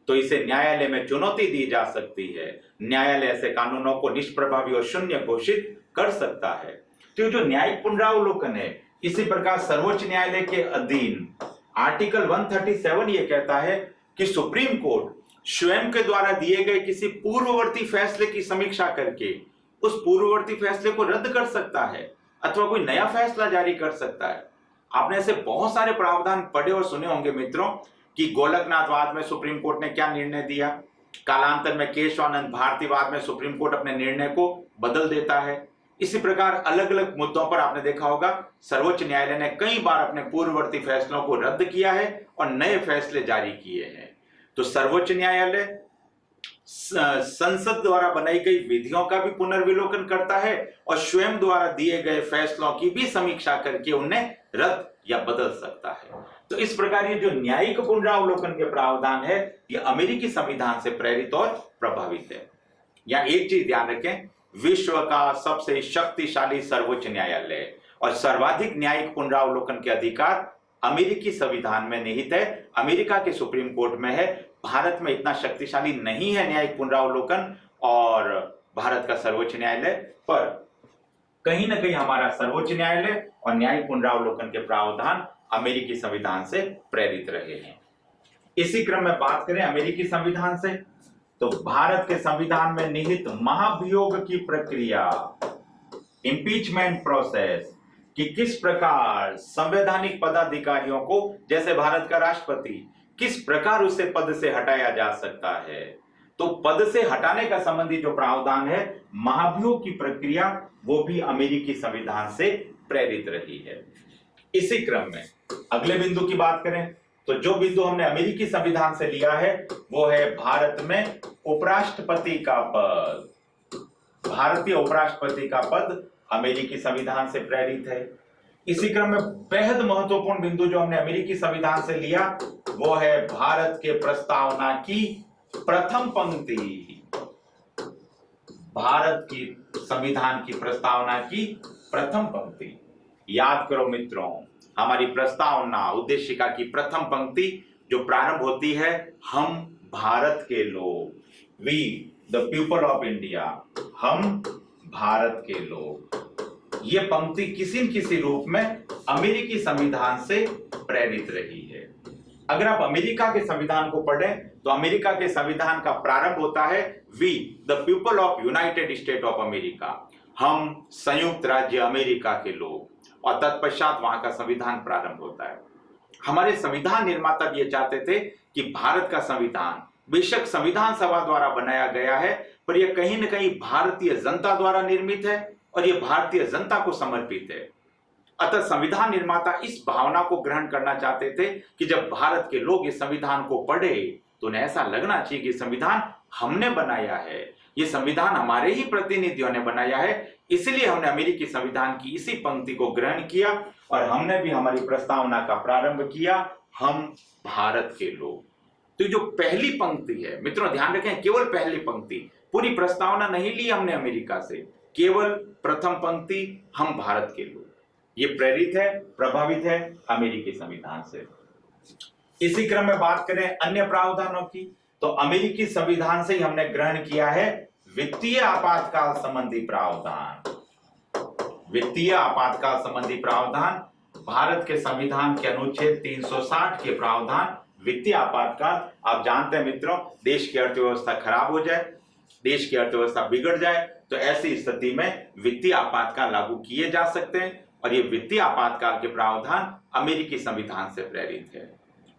तो इसे न्यायालय में चुनौती दी जा सकती है। न्यायालय ऐसे कानूनों को निष्प्रभावी और शून्य घोषित कर सकता है। तो जो न्यायिक पुनरावलोकन है, इसी प्रकार सर्वोच्च न्यायालय के अधीन आर्टिकल 137 यह कहता है कि सुप्रीम कोर्ट स्वयं के द्वारा दिए गए किसी पूर्ववर्ती फैसले की समीक्षा करके उस पूर्ववर्ती फैसले को रद्द कर सकता है अथवा कोई नया फैसला जारी कर सकता है। आपने ऐसे बहुत सारे प्रावधान पढ़े और सुने होंगे मित्रों कि गोलकनाथवाद में सुप्रीम कोर्ट ने क्या निर्णय दिया, कालांतर में केशवानंद भारतीवाद में सुप्रीम कोर्ट अपने निर्णय को बदल देता है। इसी प्रकार अलग अलग मुद्दों पर आपने देखा होगा सर्वोच्च न्यायालय ने कई बार अपने पूर्ववर्ती फैसलों को रद्द किया है और नए फैसले जारी किए हैं। तो सर्वोच्च न्यायालय संसद द्वारा बनाई गई विधियों का भी पुनर्विलोकन करता है और स्वयं द्वारा दिए गए फैसलों की भी समीक्षा करके उन्हें रद्द या बदल सकता है। तो इस प्रकार ये जो न्यायिक पुनरावलोकन के प्रावधान है, ये अमेरिकी संविधान से प्रेरित और प्रभावित है। या एक चीज ध्यान रखें, विश्व का सबसे शक्तिशाली सर्वोच्च न्यायालय और सर्वाधिक न्यायिक पुनरावलोकन के अधिकार अमेरिकी संविधान में निहित है, अमेरिका के सुप्रीम कोर्ट में है। भारत में इतना शक्तिशाली नहीं है न्यायिक पुनरावलोकन और भारत का सर्वोच्च न्यायालय, पर कहीं ना कहीं हमारा सर्वोच्च न्यायालय और न्यायिक पुनरावलोकन के प्रावधान अमेरिकी संविधान से प्रेरित रहे हैं। इसी क्रम में बात करें अमेरिकी संविधान से, तो भारत के संविधान में निहित महाभियोग की प्रक्रिया, इंपीचमेंट प्रोसेस, कि किस प्रकार संवैधानिक पदाधिकारियों को, जैसे भारत का राष्ट्रपति, किस प्रकार उसे पद से हटाया जा सकता है। तो पद से हटाने का संबंधी जो प्रावधान है, महाभियोग की प्रक्रिया, वो भी अमेरिकी संविधान से प्रेरित रही है। इसी क्रम में अगले बिंदु की बात करें तो जो बिंदु हमने अमेरिकी संविधान से लिया है वो है भारत में उपराष्ट्रपति का पद। भारतीय उपराष्ट्रपति का पद अमेरिकी संविधान से प्रेरित है। इसी क्रम में बेहद महत्वपूर्ण बिंदु जो हमने अमेरिकी संविधान से लिया वो है भारत के प्रस्तावना की प्रथम पंक्ति। भारत की संविधान की प्रस्तावना की प्रथम पंक्ति, याद करो मित्रों, हमारी प्रस्तावना उद्देशिका की प्रथम पंक्ति जो प्रारंभ होती है, हम भारत के लोग, we the people of India, हम भारत के लोग, ये पंक्ति किसी न किसी रूप में अमेरिकी संविधान से प्रेरित रही है। अगर आप अमेरिका के संविधान को पढ़ें तो अमेरिका के संविधान का प्रारंभ होता है we the people of United State of America, हम संयुक्त राज्य अमेरिका के लोग, और तत्पश्चात वहां का संविधान प्रारंभ होता है। हमारे संविधान निर्माता भी ये चाहते थे कि भारत का संविधान बेशक संविधान सभा द्वारा बनाया गया है, पर यह कहीं न कहीं भारतीय जनता द्वारा निर्मित है और यह भारतीय जनता को समर्पित है। अतः संविधान निर्माता इस भावना को ग्रहण करना चाहते थे कि जब भारत के लोग इस संविधान को पढ़े तो उन्हें ऐसा लगना चाहिए कि संविधान हमने बनाया है, ये संविधान हमारे ही प्रतिनिधियों ने बनाया है, इसलिए हमने अमेरिकी संविधान की इसी पंक्ति को ग्रहण किया और हमने भी हमारी प्रस्तावना का प्रारंभ किया, हम भारत के लोग। तो जो पहली पंक्ति है मित्रों, ध्यान रखें, केवल पहली पंक्ति, पूरी प्रस्तावना नहीं ली हमने अमेरिका से, केवल प्रथम पंक्ति, हम भारत के लोग, ये प्रेरित है, प्रभावित है अमेरिकी संविधान से। इसी क्रम में बात करें अन्य प्रावधानों की, तो अमेरिकी संविधान से ही हमने ग्रहण किया है वित्तीय आपातकाल संबंधी प्रावधान। वित्तीय आपातकाल संबंधी प्रावधान, भारत के संविधान के अनुच्छेद 360 के प्रावधान, वित्तीय आपातकाल। आप जानते हैं मित्रों, देश की अर्थव्यवस्था खराब हो जाए, देश की अर्थव्यवस्था बिगड़ जाए, तो ऐसी स्थिति में वित्तीय आपातकाल लागू किए जा सकते हैं और ये वित्तीय आपातकाल के प्रावधान अमेरिकी संविधान से प्रेरित है।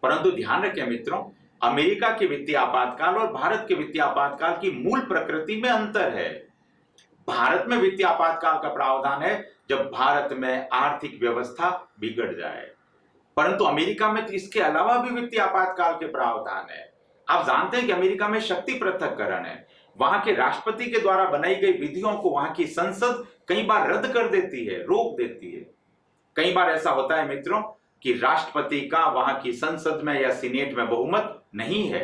परंतु ध्यान रखें मित्रों, अमेरिका के वित्तीय आपातकाल और भारत के वित्तीय आपातकाल की मूल प्रकृति में अंतर है। भारत में वित्तीय आपातकाल का प्रावधान है जब भारत में आर्थिक व्यवस्था बिगड़ जाए, परंतु अमेरिका में तो इसके अलावा भी वित्तीय आपातकाल के प्रावधान है। आप जानते हैं कि अमेरिका में शक्ति पृथक्करण है, वहां के राष्ट्रपति के द्वारा बनाई गई विधियों को वहां की संसद कई बार रद्द कर देती है, रोक देती है। कई बार ऐसा होता है मित्रों कि राष्ट्रपति का वहां की संसद में या सीनेट में बहुमत नहीं है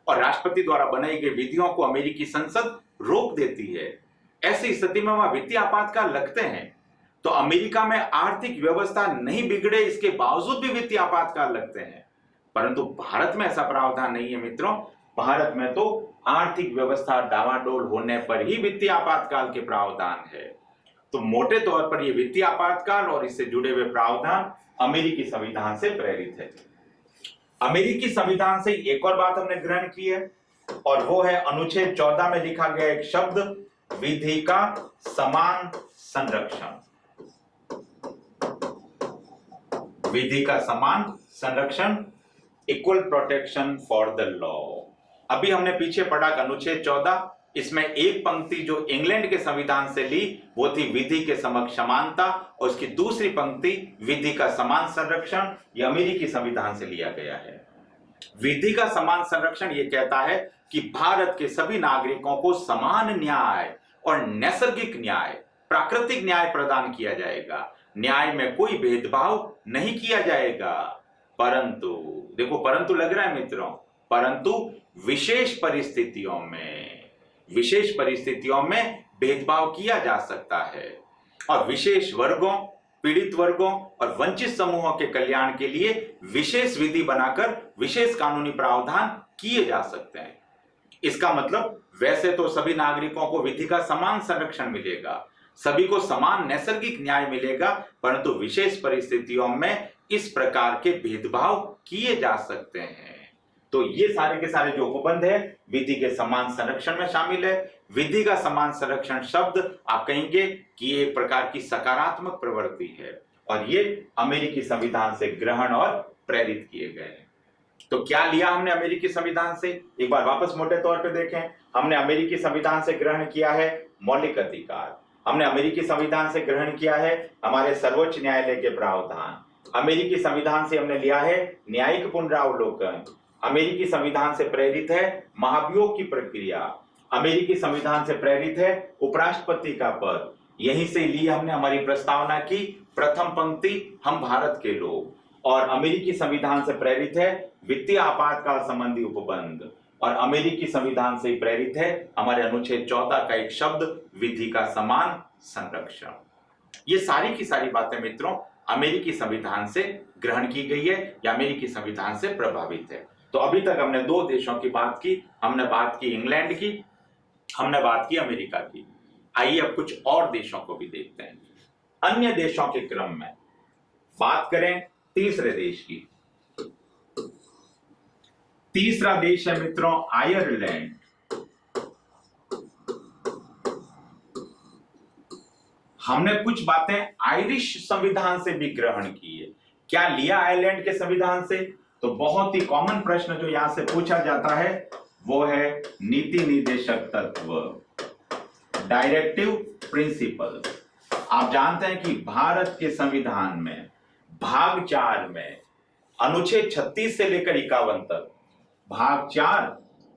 और राष्ट्रपति द्वारा बनाई गई विधियों को अमेरिकी संसद रोक देती है। ऐसी स्थिति में वहां वित्तीय आपातकाल लगते हैं। तो अमेरिका में आर्थिक व्यवस्था नहीं बिगड़े इसके बावजूद भी वित्तीय आपातकाल लगते हैं, परंतु भारत में ऐसा प्रावधान नहीं है मित्रों। भारत में तो आर्थिक व्यवस्था डावाडोल होने पर ही वित्तीय आपातकाल के प्रावधान है। तो मोटे तौर पर यह वित्तीय आपातकाल और इससे जुड़े हुए प्रावधान अमेरिकी संविधान से प्रेरित है। अमेरिकी संविधान से एक और बात हमने ग्रहण की है और वो है अनुच्छेद 14 में लिखा गया एक शब्द, विधि का समान संरक्षण। विधि का समान संरक्षण, equal protection for the law. अभी हमने पीछे पढ़ा अनुच्छेद 14, इसमें एक पंक्ति जो इंग्लैंड के संविधान से ली वो थी विधि के समक्ष समानता, और उसकी दूसरी पंक्ति विधि का समान संरक्षण, ये अमेरिकी संविधान से लिया गया है। विधि का समान संरक्षण ये कहता है कि भारत के सभी नागरिकों को समान न्याय और नैसर्गिक न्याय, प्राकृतिक न्याय प्रदान किया जाएगा। न्याय में कोई भेदभाव नहीं किया जाएगा। परंतु देखो, परंतु लग रहा है मित्रों, परंतु विशेष परिस्थितियों में भेदभाव किया जा सकता है और विशेष वर्गों, पीड़ित वर्गों और वंचित समूहों के कल्याण के लिए विशेष विधि बनाकर विशेष कानूनी प्रावधान किए जा सकते हैं। इसका मतलब वैसे तो सभी नागरिकों को विधि का समान संरक्षण मिलेगा, सभी को समान नैसर्गिक न्याय मिलेगा, परंतु विशेष परिस्थितियों में इस प्रकार के भेदभाव किए जा सकते हैं। तो ये सारे के सारे जो उपबंध है विधि के समान संरक्षण में शामिल है। विधि का समान संरक्षण शब्द आप कहेंगे कि ये एक प्रकार की सकारात्मक प्रवृत्ति है और ये अमेरिकी संविधान से ग्रहण और प्रेरित किए गए हैं। तो क्या लिया हमने अमेरिकी संविधान से, एक बार वापस मोटे तौर पे देखें। हमने अमेरिकी संविधान से ग्रहण किया है मौलिक अधिकार, हमने अमेरिकी संविधान से ग्रहण किया है हमारे सर्वोच्च न्यायालय के प्रावधान, अमेरिकी संविधान से हमने लिया है न्यायिक पुनरावलोकन, अमेरिकी संविधान से प्रेरित है महाभियोग की प्रक्रिया, अमेरिकी संविधान से प्रेरित है उपराष्ट्रपति का पद, यहीं से ली हमने हमारी प्रस्तावना की प्रथम पंक्ति, हम भारत के लोग, और अमेरिकी संविधान से प्रेरित है वित्तीय आपातकाल संबंधी उपबंध, और अमेरिकी संविधान से प्रेरित है हमारे अनुच्छेद 14 का एक शब्द, विधि का समान संरक्षण। ये सारी की सारी बातें मित्रों अमेरिकी संविधान से ग्रहण की गई है या अमेरिकी संविधान से प्रभावित है। तो अभी तक हमने दो देशों की बात की, हमने बात की इंग्लैंड की, हमने बात की अमेरिका की। आइए अब कुछ और देशों को भी देखते हैं। अन्य देशों के क्रम में बात करें तीसरे देश की। तीसरा देश है मित्रों आयरलैंड। हमने कुछ बातें आयरिश संविधान से भी ग्रहण की है। क्या लिया आयरलैंड के संविधान से? तो बहुत ही कॉमन प्रश्न जो यहां से पूछा जाता है वो है नीति निर्देशक तत्व, डायरेक्टिव प्रिंसिपल। आप जानते हैं कि भारत के संविधान में भाग 4 में अनुच्छेद 36 से लेकर 51 तक भाग 4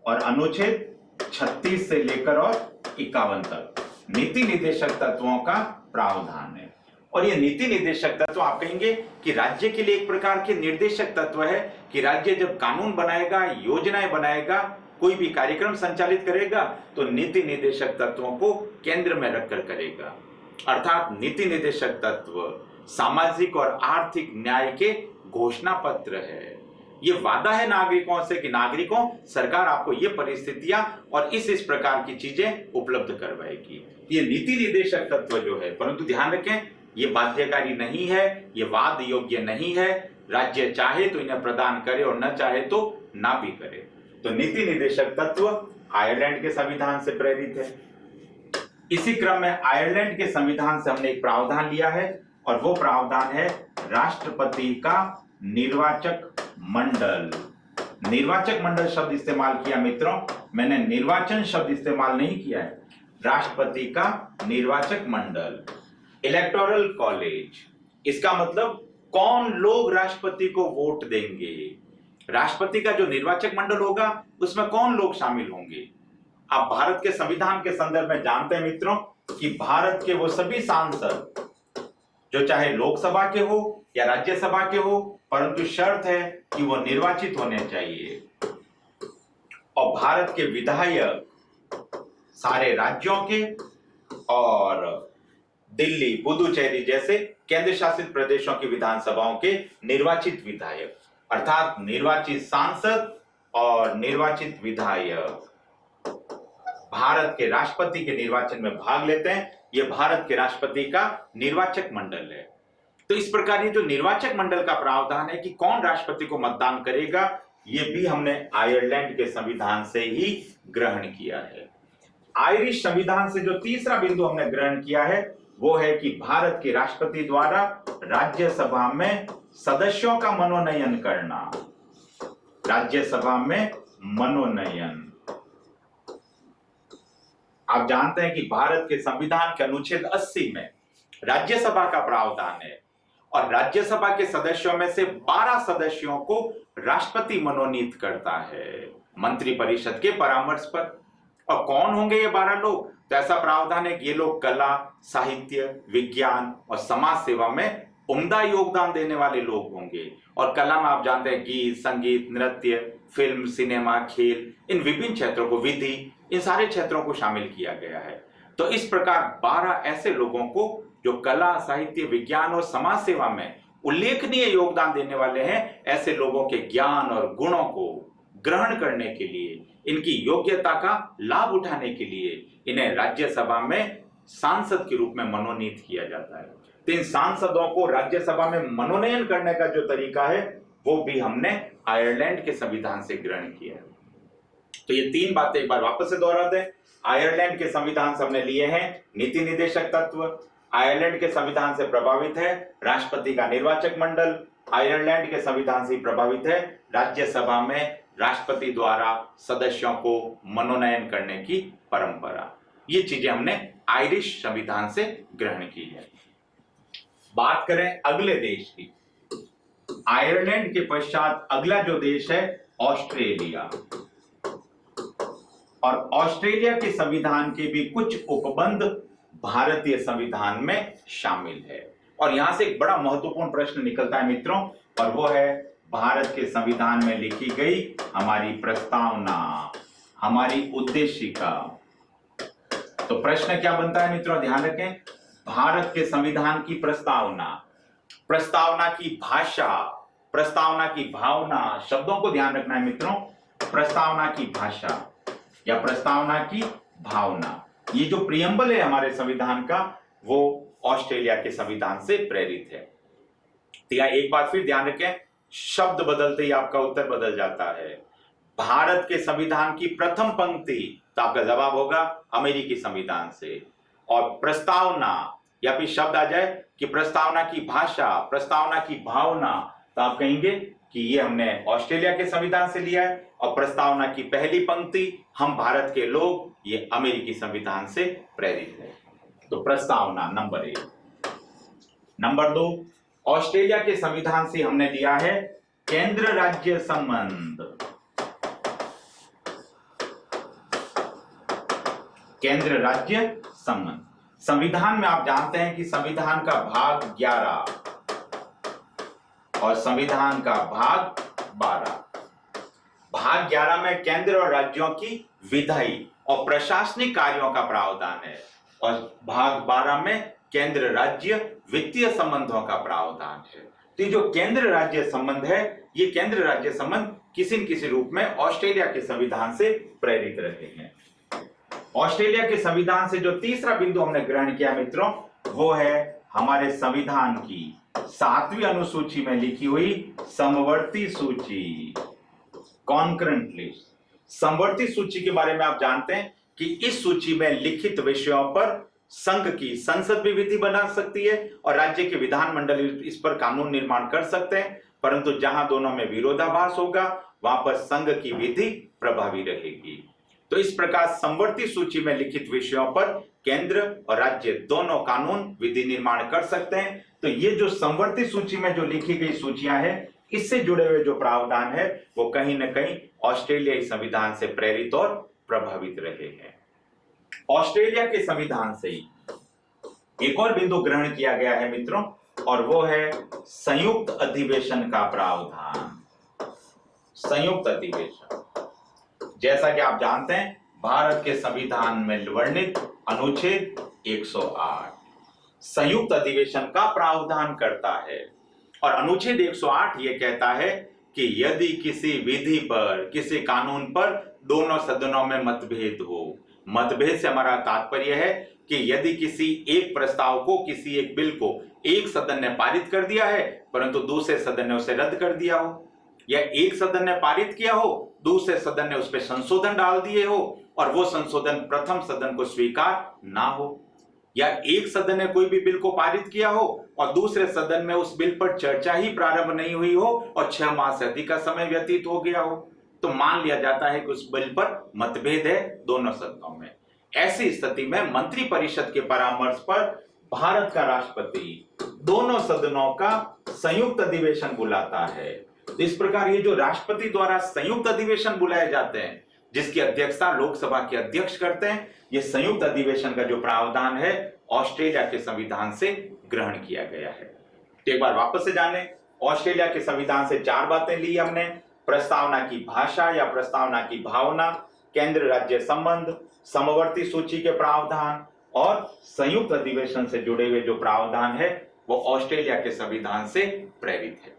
और अनुच्छेद 36 से लेकर और 51 तक नीति निर्देशक तत्वों का प्रावधान है। और ये नीति निर्देशक तत्व आप कहेंगे कि राज्य के लिए एक प्रकार के निर्देशक तत्व है कि राज्य जब कानून बनाएगा, योजनाएं बनाएगा, कोई भी कार्यक्रम संचालित करेगा तो नीति निर्देशक तत्वों को केंद्र में रखकर करेगा। अर्थात नीति निर्देशक तत्व सामाजिक और आर्थिक न्याय के घोषणा पत्र है। ये वादा है नागरिकों से कि नागरिकों, सरकार आपको ये परिस्थितियां और इस प्रकार की चीजें उपलब्ध करवाएगी। ये नीति निर्देशक तत्व जो है, परंतु ध्यान रखें ये बाध्यकारी नहीं है, ये वाद योग्य नहीं है। राज्य चाहे तो इन्हें प्रदान करे और न चाहे तो ना भी करे। तो नीति निर्देशक तत्व आयरलैंड के संविधान से प्रेरित है। इसी क्रम में आयरलैंड के संविधान से हमने एक प्रावधान लिया है और वो प्रावधान है राष्ट्रपति का निर्वाचक मंडल। निर्वाचक मंडल शब्द इस्तेमाल किया मित्रों, मैंने निर्वाचन शब्द इस्तेमाल नहीं किया है। राष्ट्रपति का निर्वाचक मंडल, इलेक्टोरल कॉलेज, इसका मतलब कौन लोग राष्ट्रपति को वोट देंगे। राष्ट्रपति का जो निर्वाचक मंडल होगा उसमें कौन लोग शामिल होंगे। आप भारत के संविधान के संदर्भ में जानते हैं मित्रों कि भारत के वो सभी सांसद जो चाहे लोकसभा के हो या राज्यसभा के हो, परंतु शर्त है कि वो निर्वाचित होने चाहिए। और भारत के विधायक सारे राज्यों के और दिल्ली, पुदुचेरी जैसे केंद्र शासित प्रदेशों की विधानसभाओं के निर्वाचित विधायक, अर्थात निर्वाचित सांसद और निर्वाचित विधायक भारत के राष्ट्रपति के निर्वाचन में भाग लेते हैं। यह भारत के राष्ट्रपति का निर्वाचक मंडल है। तो इस प्रकार ये जो निर्वाचक मंडल का प्रावधान है कि कौन राष्ट्रपति को मतदान करेगा, ये भी हमने आयरलैंड के संविधान से ही ग्रहण किया है। आयरिश संविधान से जो तीसरा बिंदु हमने ग्रहण किया है वो है कि भारत के राष्ट्रपति द्वारा राज्यसभा में सदस्यों का मनोनयन करना। राज्यसभा में मनोनयन, आप जानते हैं कि भारत के संविधान के अनुच्छेद 80 में राज्यसभा का प्रावधान है और राज्यसभा के सदस्यों में से 12 सदस्यों को राष्ट्रपति मनोनीत करता है मंत्रिपरिषद के परामर्श पर। और कौन होंगे ये 12 लोग? तो ऐसा प्रावधान है कि ये लोग कला, साहित्य, विज्ञान और समाज सेवा में उम्दा योगदान देने वाले लोग होंगे। और कला में आप जानते हैं गीत, संगीत, नृत्य, फिल्म, सिनेमा, खेल, इन विभिन्न क्षेत्रों को, विधि, इन सारे क्षेत्रों को शामिल किया गया है। तो इस प्रकार 12 ऐसे लोगों को जो कला, साहित्य, विज्ञान और समाज सेवा में उल्लेखनीय योगदान देने वाले हैं, ऐसे लोगों के ज्ञान और गुणों को ग्रहण करने के लिए, इनकी योग्यता का लाभ उठाने के लिए इन्हें राज्यसभा में सांसद के रूप में मनोनीत किया जाता है। तो इन सांसदों को राज्यसभा में मनोनयन करने का जो तरीका है वो भी हमने आयरलैंड के संविधान से ग्रहण किया है। तो ये 3 बातें एक बार वापस से दोहरा दें। आयरलैंड के संविधान से हमने लिए हैं नीति निर्देशक तत्व। आयरलैंड के संविधान से प्रभावित है राष्ट्रपति का निर्वाचक मंडल। आयरलैंड के संविधान से प्रभावित है राज्यसभा में राष्ट्रपति द्वारा सदस्यों को मनोनयन करने की परंपरा। ये चीजें हमने आयरिश संविधान से ग्रहण की है। बात करें अगले देश की। आयरलैंड के पश्चात अगला जो देश है ऑस्ट्रेलिया। और ऑस्ट्रेलिया के संविधान के भी कुछ उपबंध भारतीय संविधान में शामिल है। और यहां से एक बड़ा महत्वपूर्ण प्रश्न निकलता है मित्रों, और वो है भारत के संविधान में लिखी गई हमारी प्रस्तावना, हमारी उद्देशिका। तो प्रश्न क्या बनता है मित्रों, ध्यान रखें। भारत के संविधान की प्रस्तावना, प्रस्तावना की भाषा, प्रस्तावना की भावना, शब्दों को ध्यान रखना है मित्रों। प्रस्तावना की भाषा या प्रस्तावना की भावना, ये जो प्रियम्बल है हमारे संविधान का, वो ऑस्ट्रेलिया के संविधान से प्रेरित है। तो यह एक बात फिर ध्यान रखें, शब्द बदलते ही आपका उत्तर बदल जाता है। भारत के संविधान की प्रथम पंक्ति, तो आपका जवाब होगा अमेरिकी संविधान से। और प्रस्तावना या फिर शब्द आ जाए कि प्रस्तावना की भाषा, प्रस्तावना की भावना, तो आप कहेंगे कि ये हमने ऑस्ट्रेलिया के संविधान से लिया है। और प्रस्तावना की पहली पंक्ति, हम भारत के लोग, ये अमेरिकी संविधान से प्रेरित है। तो प्रस्तावना नंबर 1। नंबर 2, ऑस्ट्रेलिया के संविधान से हमने लिया है केंद्र राज्य संबंध। केंद्र राज्य संबंध। संविधान में आप जानते हैं कि संविधान का भाग 11 और संविधान का भाग 12। भाग 11 में केंद्र और राज्यों की विधायी और प्रशासनिक कार्यों का प्रावधान है और भाग 12 में केंद्र राज्य वित्तीय संबंधों का प्रावधान है। तो जो केंद्र राज्य संबंध है, ये केंद्र राज्य संबंध किसी न किसी रूप में ऑस्ट्रेलिया के संविधान से प्रेरित रहे हैं। ऑस्ट्रेलिया के संविधान से जो तीसरा बिंदु हमने ग्रहण किया मित्रों, वो है हमारे संविधान की 7वीं अनुसूची में लिखी हुई समवर्ती सूची, कॉन्करेंट लिस्ट। समवर्ती सूची के बारे में आप जानते हैं कि इस सूची में लिखित विषयों पर संघ की संसद भी विधि बना सकती है और राज्य के विधानमंडल इस पर कानून निर्माण कर सकते हैं, परंतु जहां दोनों में विरोधाभास होगा वहां पर संघ की विधि प्रभावी रहेगी। तो इस प्रकार समवर्ती सूची में लिखित विषयों पर केंद्र और राज्य दोनों कानून विधि निर्माण कर सकते हैं। तो ये जो समवर्ती सूची में जो लिखी गई सूचियां हैं, इससे जुड़े हुए जो प्रावधान है वो कहीं ना कहीं ऑस्ट्रेलियाई संविधान से प्रेरित और प्रभावित रहे हैं। ऑस्ट्रेलिया के संविधान से ही एक और बिंदु ग्रहण किया गया है मित्रों, और वो है संयुक्त अधिवेशन का प्रावधान। संयुक्त अधिवेशन, जैसा कि आप जानते हैं, भारत के संविधान में वर्णित अनुच्छेद 108 संयुक्त अधिवेशन का प्रावधान करता है और अनुच्छेद 108 ये कहता है कि यदि किसी विधि पर, किसी कानून पर दोनों सदनों में मतभेद हो, मतभेद से हमारा तात्पर्य है कि यदि किसी एक प्रस्ताव को, किसी एक बिल को एक सदन ने पारित कर दिया है परंतु दूसरे सदन ने उसे रद्द कर दिया हो, या एक सदन ने पारित किया हो, दूसरे सदन ने उस पर संशोधन डाल दिए हो और वो संशोधन प्रथम सदन को स्वीकार ना हो, या एक सदन ने कोई भी बिल को पारित किया हो और दूसरे सदन में उस बिल पर चर्चा ही प्रारंभ नहीं हुई हो और 6 माह से अधिक का समय व्यतीत हो गया हो, तो मान लिया जाता है कि उस बिल पर मतभेद है दोनों सदनों में। ऐसी स्थिति में मंत्री परिषद के परामर्श पर भारत का राष्ट्रपति दोनों सदनों का संयुक्त अधिवेशन बुलाता है। तो इस प्रकार ये जो राष्ट्रपति द्वारा संयुक्त अधिवेशन बुलाए जाते हैं, जिसकी अध्यक्षता लोकसभा के अध्यक्ष करते हैं, ये संयुक्त अधिवेशन का जो प्रावधान है ऑस्ट्रेलिया के संविधान से ग्रहण किया गया है। तो एक बार वापस से जाने, ऑस्ट्रेलिया के संविधान से 4 बातें ली हमने: प्रस्तावना की भाषा या प्रस्तावना की भावना, केंद्र राज्य संबंध, समवर्ती सूची के प्रावधान और संयुक्त अधिवेशन से जुड़े हुए जो प्रावधान है वो ऑस्ट्रेलिया के संविधान से प्रेरित है।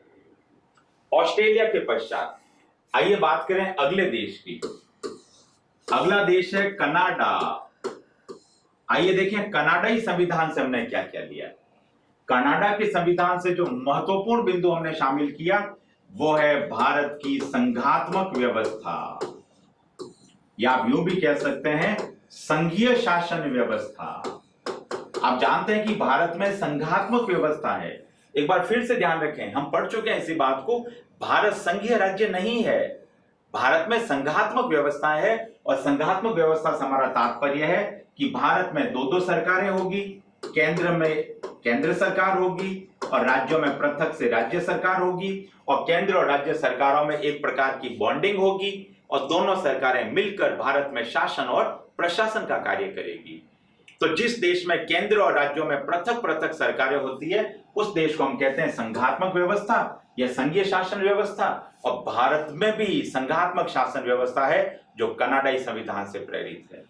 ऑस्ट्रेलिया के पश्चात आइए बात करें अगले देश की। अगला देश है कनाडा। आइए देखें कनाडाई संविधान से हमने क्या क्या लिया। कनाडा के संविधान से जो महत्वपूर्ण बिंदु हमने शामिल किया वो है भारत की संघात्मक व्यवस्था, या आप यूं भी कह सकते हैं संघीय शासन व्यवस्था। आप जानते हैं कि भारत में संघात्मक व्यवस्था है। एक बार फिर से ध्यान रखें, हम पढ़ चुके हैं इसी बात को, भारत संघीय राज्य नहीं है, भारत में संघात्मक व्यवस्था है और संघात्मक व्यवस्था से हमारा तात्पर्य है कि भारत में 2 सरकारें होगी, केंद्र में केंद्र सरकार होगी और राज्यों में पृथक से राज्य सरकार होगी और केंद्र और राज्य सरकारों में एक प्रकार की बॉन्डिंग होगी और दोनों सरकारें मिलकर भारत में शासन और प्रशासन का कार्य करेगी। तो जिस देश में केंद्र और राज्यों में पृथक पृथक सरकारें होती है उस देश को हम कहते हैं संघात्मक व्यवस्था या संघीय शासन व्यवस्था, और भारत में भी संघात्मक शासन व्यवस्था है जो कनाडाई संविधान से प्रेरित है।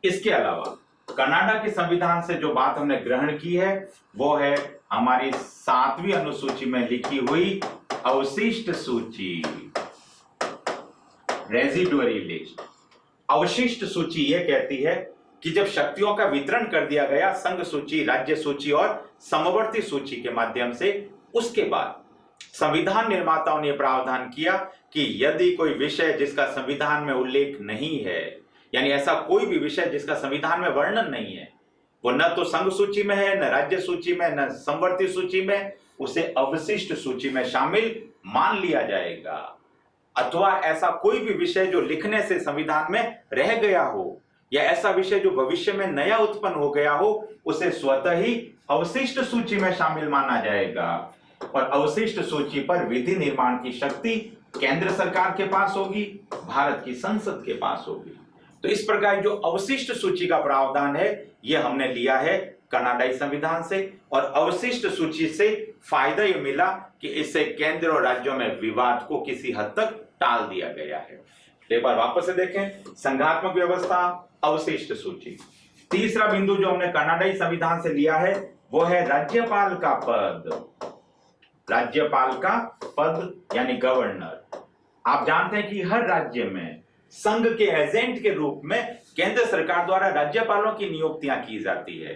इसके अलावा कनाडा के संविधान से जो बात हमने ग्रहण की है वो है हमारी 7वीं अनुसूची में लिखी हुई अवशिष्ट सूची, रेजिडुअरी लिस्ट। अवशिष्ट सूची यह कहती है कि जब शक्तियों का वितरण कर दिया गया संघ सूची, राज्य सूची और समवर्ती सूची के माध्यम से, उसके बाद संविधान निर्माताओं ने प्रावधान किया कि यदि कोई विषय जिसका संविधान में उल्लेख नहीं है, यानी ऐसा कोई भी विषय जिसका संविधान में वर्णन नहीं है, वो न तो संघ सूची में है, न राज्य सूची में, न समवर्ती सूची में, उसे अवशिष्ट सूची में शामिल मान लिया जाएगा। अथवा ऐसा कोई भी विषय जो लिखने से संविधान में रह गया हो या ऐसा विषय जो भविष्य में नया उत्पन्न हो गया हो, उसे स्वतः ही अवशिष्ट सूची में शामिल माना जाएगा और अवशिष्ट सूची पर विधि निर्माण की शक्ति केंद्र सरकार के पास होगी, भारत की संसद के पास होगी। तो इस प्रकार जो अवशिष्ट सूची का प्रावधान है ये हमने लिया है कनाडाई संविधान से, और अवशिष्ट सूची से फायदा ये मिला कि इससे केंद्र और राज्यों में विवाद को किसी हद तक टाल दिया गया है। एक बार वापस से देखें, संघात्मक व्यवस्था, अवशिष्ट सूची। तीसरा बिंदु जो हमने कनाडाई संविधान से लिया है वो है राज्यपाल का पद। राज्यपाल का पद यानी गवर्नर। आप जानते हैं कि हर राज्य में संघ के एजेंट के रूप में केंद्र सरकार द्वारा राज्यपालों की नियुक्तियां की जाती है।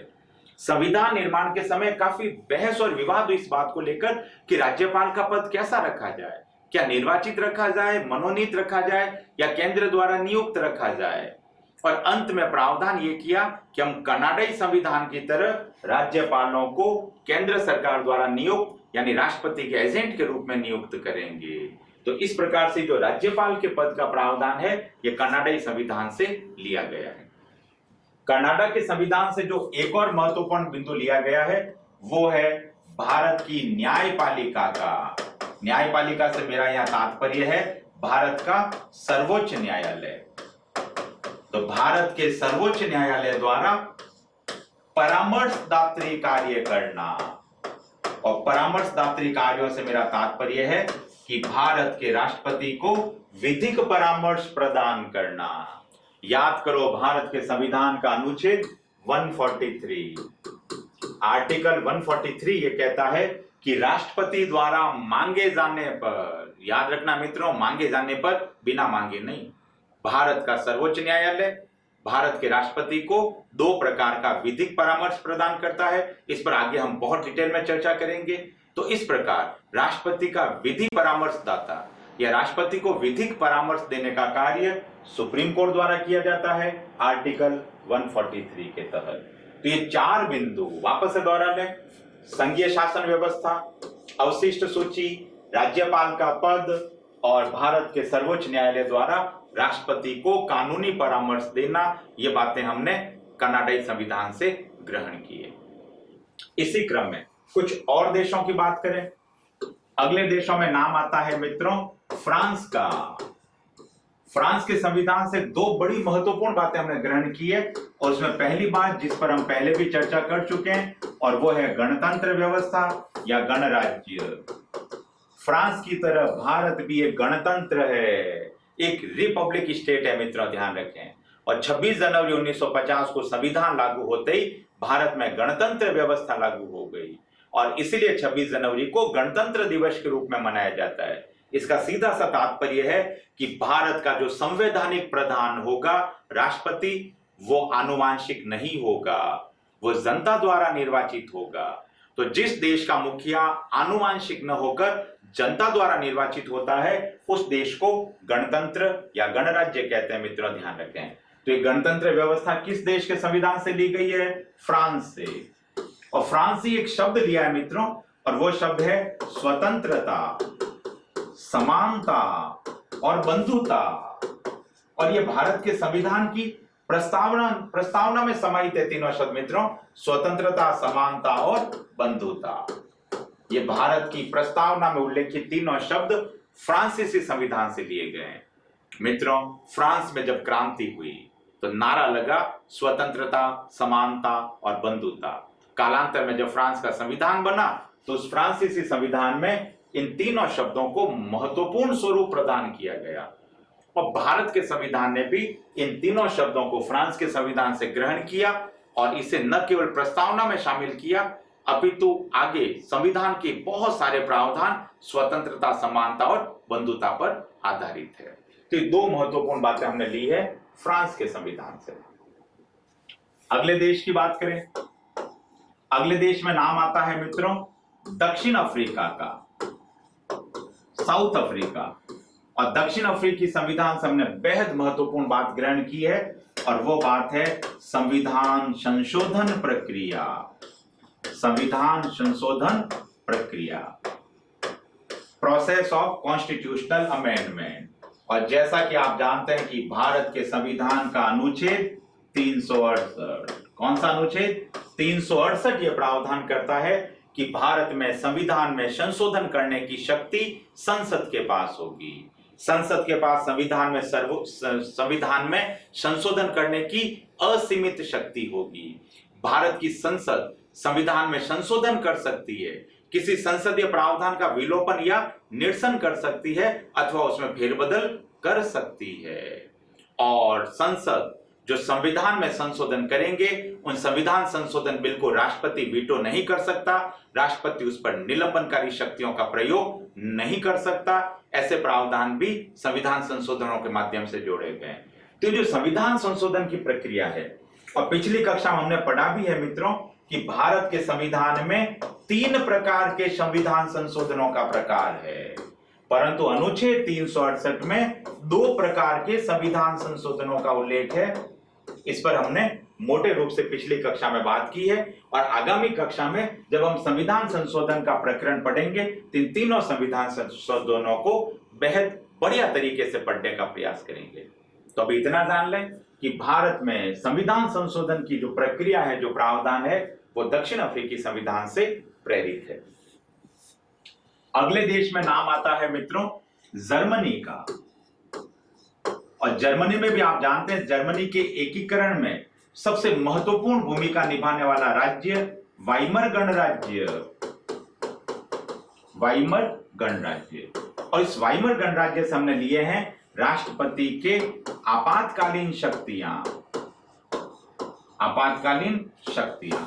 संविधान निर्माण के समय काफी बहस और विवाद हुई इस बात को लेकर कि राज्यपाल का पद कैसा रखा जाए, क्या निर्वाचित रखा जाए, मनोनीत रखा जाए या केंद्र द्वारा नियुक्त रखा जाए। और अंत में प्रावधान ये किया कि हम कनाडाई संविधान की तरह राज्यपालों को केंद्र सरकार द्वारा नियुक्त यानी राष्ट्रपति के एजेंट के रूप में नियुक्त करेंगे। तो इस प्रकार से जो राज्यपाल के पद का प्रावधान है ये कनाडाई संविधान से लिया गया है। कनाडा के संविधान से जो एक और महत्वपूर्ण बिंदु लिया गया है वो है भारत की न्यायपालिका का। न्यायपालिका से मेरा यहां तात्पर्य है भारत का सर्वोच्च न्यायालय। तो भारत के सर्वोच्च न्यायालय द्वारा परामर्शदात्री कार्य करना, और परामर्शदात्री कार्यों से मेरा तात्पर्य है कि भारत के राष्ट्रपति को विधिक परामर्श प्रदान करना। याद करो भारत के संविधान का अनुच्छेद 143, आर्टिकल 143 ये कहता है कि राष्ट्रपति द्वारा मांगे जाने पर, याद रखना मित्रों, मांगे जाने पर, बिना मांगे नहीं। भारत का सर्वोच्च न्यायालय भारत के राष्ट्रपति को 2 प्रकार का विधिक परामर्श प्रदान करता है। इस पर आगे हम बहुत डिटेल में चर्चा करेंगे। तो इस प्रकार राष्ट्रपति का विधि परामर्शदाता या राष्ट्रपति को विधिक परामर्श देने का कार्य सुप्रीम कोर्ट द्वारा किया जाता है आर्टिकल 143 के तहत। तो ये 4 बिंदु वापस से दोहरा लें, संघीय शासन व्यवस्था, अवशिष्ट सूची, राज्यपाल का पद और भारत के सर्वोच्च न्यायालय द्वारा राष्ट्रपति को कानूनी परामर्श देना, ये बातें हमने कनाडाई संविधान से ग्रहण किए। इसी क्रम में कुछ और देशों की बात करें। अगले देशों में नाम आता है मित्रों फ्रांस का। फ्रांस के संविधान से 2 बड़ी महत्वपूर्ण बातें हमने ग्रहण की है, और उसमें पहली बात जिस पर हम पहले भी चर्चा कर चुके हैं और वो है गणतंत्र व्यवस्था या गणराज्य। फ्रांस की तरह भारत भी एक गणतंत्र है, एक रिपब्लिक स्टेट है मित्रों, ध्यान रखें। और 26 जनवरी 1950 को संविधान लागू होते ही भारत में गणतंत्र व्यवस्था लागू हो गई, और इसीलिए 26 जनवरी को गणतंत्र दिवस के रूप में मनाया जाता है। इसका सीधा सा तात्पर्य है कि भारत का जो संवैधानिक प्रधान होगा राष्ट्रपति, वो आनुवांशिक नहीं होगा, वो जनता द्वारा निर्वाचित होगा। तो जिस देश का मुखिया आनुवांशिक न होकर जनता द्वारा निर्वाचित होता है उस देश को गणतंत्र या गणराज्य कहते हैं मित्रों, ध्यान रखें। तो ये गणतंत्र व्यवस्था किस देश के संविधान से ली गई है? फ्रांस से। और फ्रांसी एक शब्द लिया है मित्रों, और वो शब्द है स्वतंत्रता, समानता और बंधुता। और ये भारत के संविधान की प्रस्तावना में समाहित है तीनों शब्द मित्रों, स्वतंत्रता, समानता और बंधुता। ये भारत की प्रस्तावना में उल्लेखित तीनों शब्द फ्रांसीसी संविधान से लिए गए हैं। मित्रों, फ्रांस में जब क्रांति हुई तो नारा लगा स्वतंत्रता, समानता और बंधुता। कालांतर में जब फ्रांस का संविधान बना तो उस फ्रांसीसी संविधान में इन तीनों शब्दों को महत्वपूर्ण स्वरूप प्रदान किया गया, और भारत के संविधान ने भी इन तीनों शब्दों को फ्रांस के संविधान से ग्रहण किया और इसे न केवल प्रस्तावना में शामिल किया अपितु आगे संविधान के बहुत सारे प्रावधान स्वतंत्रता, समानता और बंधुता पर आधारित है। तो ये 2 महत्वपूर्ण बातें हमने ली है फ्रांस के संविधान से। अगले देश की बात करें, अगले देश में नाम आता है मित्रों दक्षिण अफ्रीका का, साउथ अफ्रीका। और दक्षिण अफ्रीकी संविधान से हमने बेहद महत्वपूर्ण बात ग्रहण की है, और वो बात है संविधान संशोधन प्रक्रिया। संविधान संशोधन प्रक्रिया, प्रोसेस ऑफ कॉन्स्टिट्यूशनल अमेंडमेंट। और जैसा कि आप जानते हैं कि भारत के संविधान का अनुच्छेद 368, कौन सा अनुच्छेद? 368 ये प्रावधान करता है कि भारत में संविधान में संशोधन करने की शक्ति संसद के पास होगी। संसद के पास संविधान में संशोधन करने की असीमित शक्ति होगी। भारत की संसद संविधान में संशोधन कर सकती है, किसी संसदीय प्रावधान का विलोपन या निरसन कर सकती है अथवा उसमें फेरबदल कर सकती है। और संसद जो संविधान में संशोधन करेंगे, उन संविधान संशोधन बिल को राष्ट्रपति वीटो नहीं कर सकता, राष्ट्रपति उस पर निलंबनकारी शक्तियों का प्रयोग नहीं कर सकता। ऐसे प्रावधान भी संविधान संशोधनों के माध्यम से जोड़े गए। तो जो संविधान संशोधन की प्रक्रिया है, और पिछली कक्षा में हमने पढ़ा भी है मित्रों कि भारत के संविधान में 3 प्रकार के संविधान संशोधनों का प्रकार है, परंतु अनुच्छेद 368 में 2 प्रकार के संविधान संशोधनों का उल्लेख है। इस पर हमने मोटे रूप से पिछली कक्षा में बात की है, और आगामी कक्षा में जब हम संविधान संशोधन का प्रकरण पढ़ेंगे, इन तीनों संविधान संशोधनों को बेहद बढ़िया तरीके से पढ़ने का प्रयास करेंगे। तो अभी इतना जान लें कि भारत में संविधान संशोधन की जो प्रक्रिया है, जो प्रावधान है, वो दक्षिण अफ्रीकी संविधान से प्रेरित है। अगले देश में नाम आता है मित्रों जर्मनी का, और जर्मनी में भी आप जानते हैं जर्मनी के एकीकरण में सबसे महत्वपूर्ण भूमिका निभाने वाला राज्य वाइमर गणराज्य, वाइमर गणराज्य। और इस वाइमर गणराज्य से हमने लिए हैं राष्ट्रपति के आपातकालीन शक्तियां, आपातकालीन शक्तियां।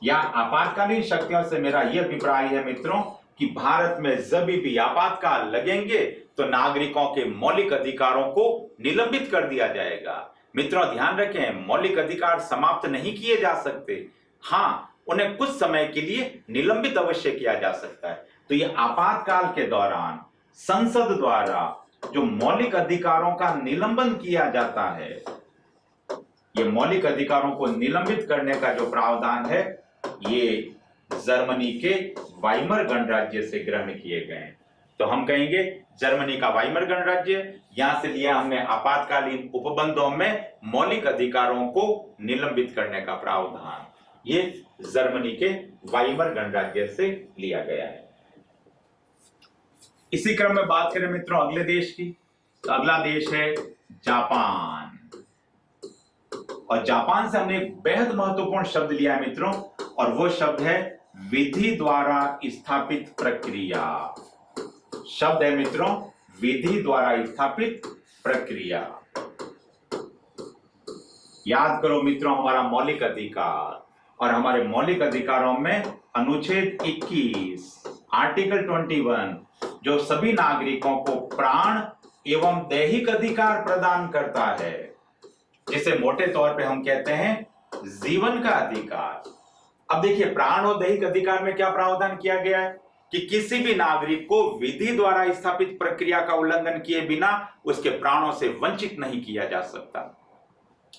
या आपातकालीन शक्तियों से मेरा यह अभिप्राय है मित्रों कि भारत में जब भी आपातकाल लगेंगे तो नागरिकों के मौलिक अधिकारों को निलंबित कर दिया जाएगा। मित्रों ध्यान रखें, मौलिक अधिकार समाप्त नहीं किए जा सकते, हाँ उन्हें कुछ समय के लिए निलंबित अवश्य किया जा सकता है। तो ये आपातकाल के दौरान संसद द्वारा जो मौलिक अधिकारों का निलंबन किया जाता है, ये मौलिक अधिकारों को निलंबित करने का जो प्रावधान है, ये जर्मनी के वाइमर गणराज्य से ग्रहण किए गए हैं। तो हम कहेंगे जर्मनी का वाइमर गणराज्य, यहां से लिया हमने आपातकालीन उपबंधों में मौलिक अधिकारों को निलंबित करने का प्रावधान, ये जर्मनी के वाइमर गणराज्य से लिया गया है। इसी क्रम में बात करें मित्रों अगले देश की, तो अगला देश है जापान। और जापान से हमने एक बेहद महत्वपूर्ण शब्द लिया है मित्रों, और वो शब्द है विधि द्वारा स्थापित प्रक्रिया। शब्द है मित्रों विधि द्वारा स्थापित प्रक्रिया। याद करो मित्रों हमारा मौलिक अधिकार, और हमारे मौलिक अधिकारों में अनुच्छेद 21 आर्टिकल 21 जो सभी नागरिकों को प्राण एवं दैहिक अधिकार प्रदान करता है, जिसे मोटे तौर पे हम कहते हैं जीवन का अधिकार। अब देखिए प्राण और दैहिक अधिकार में क्या प्रावधान किया गया है कि किसी भी नागरिक को विधि द्वारा स्थापित प्रक्रिया का उल्लंघन किए बिना उसके प्राणों से वंचित नहीं किया जा सकता।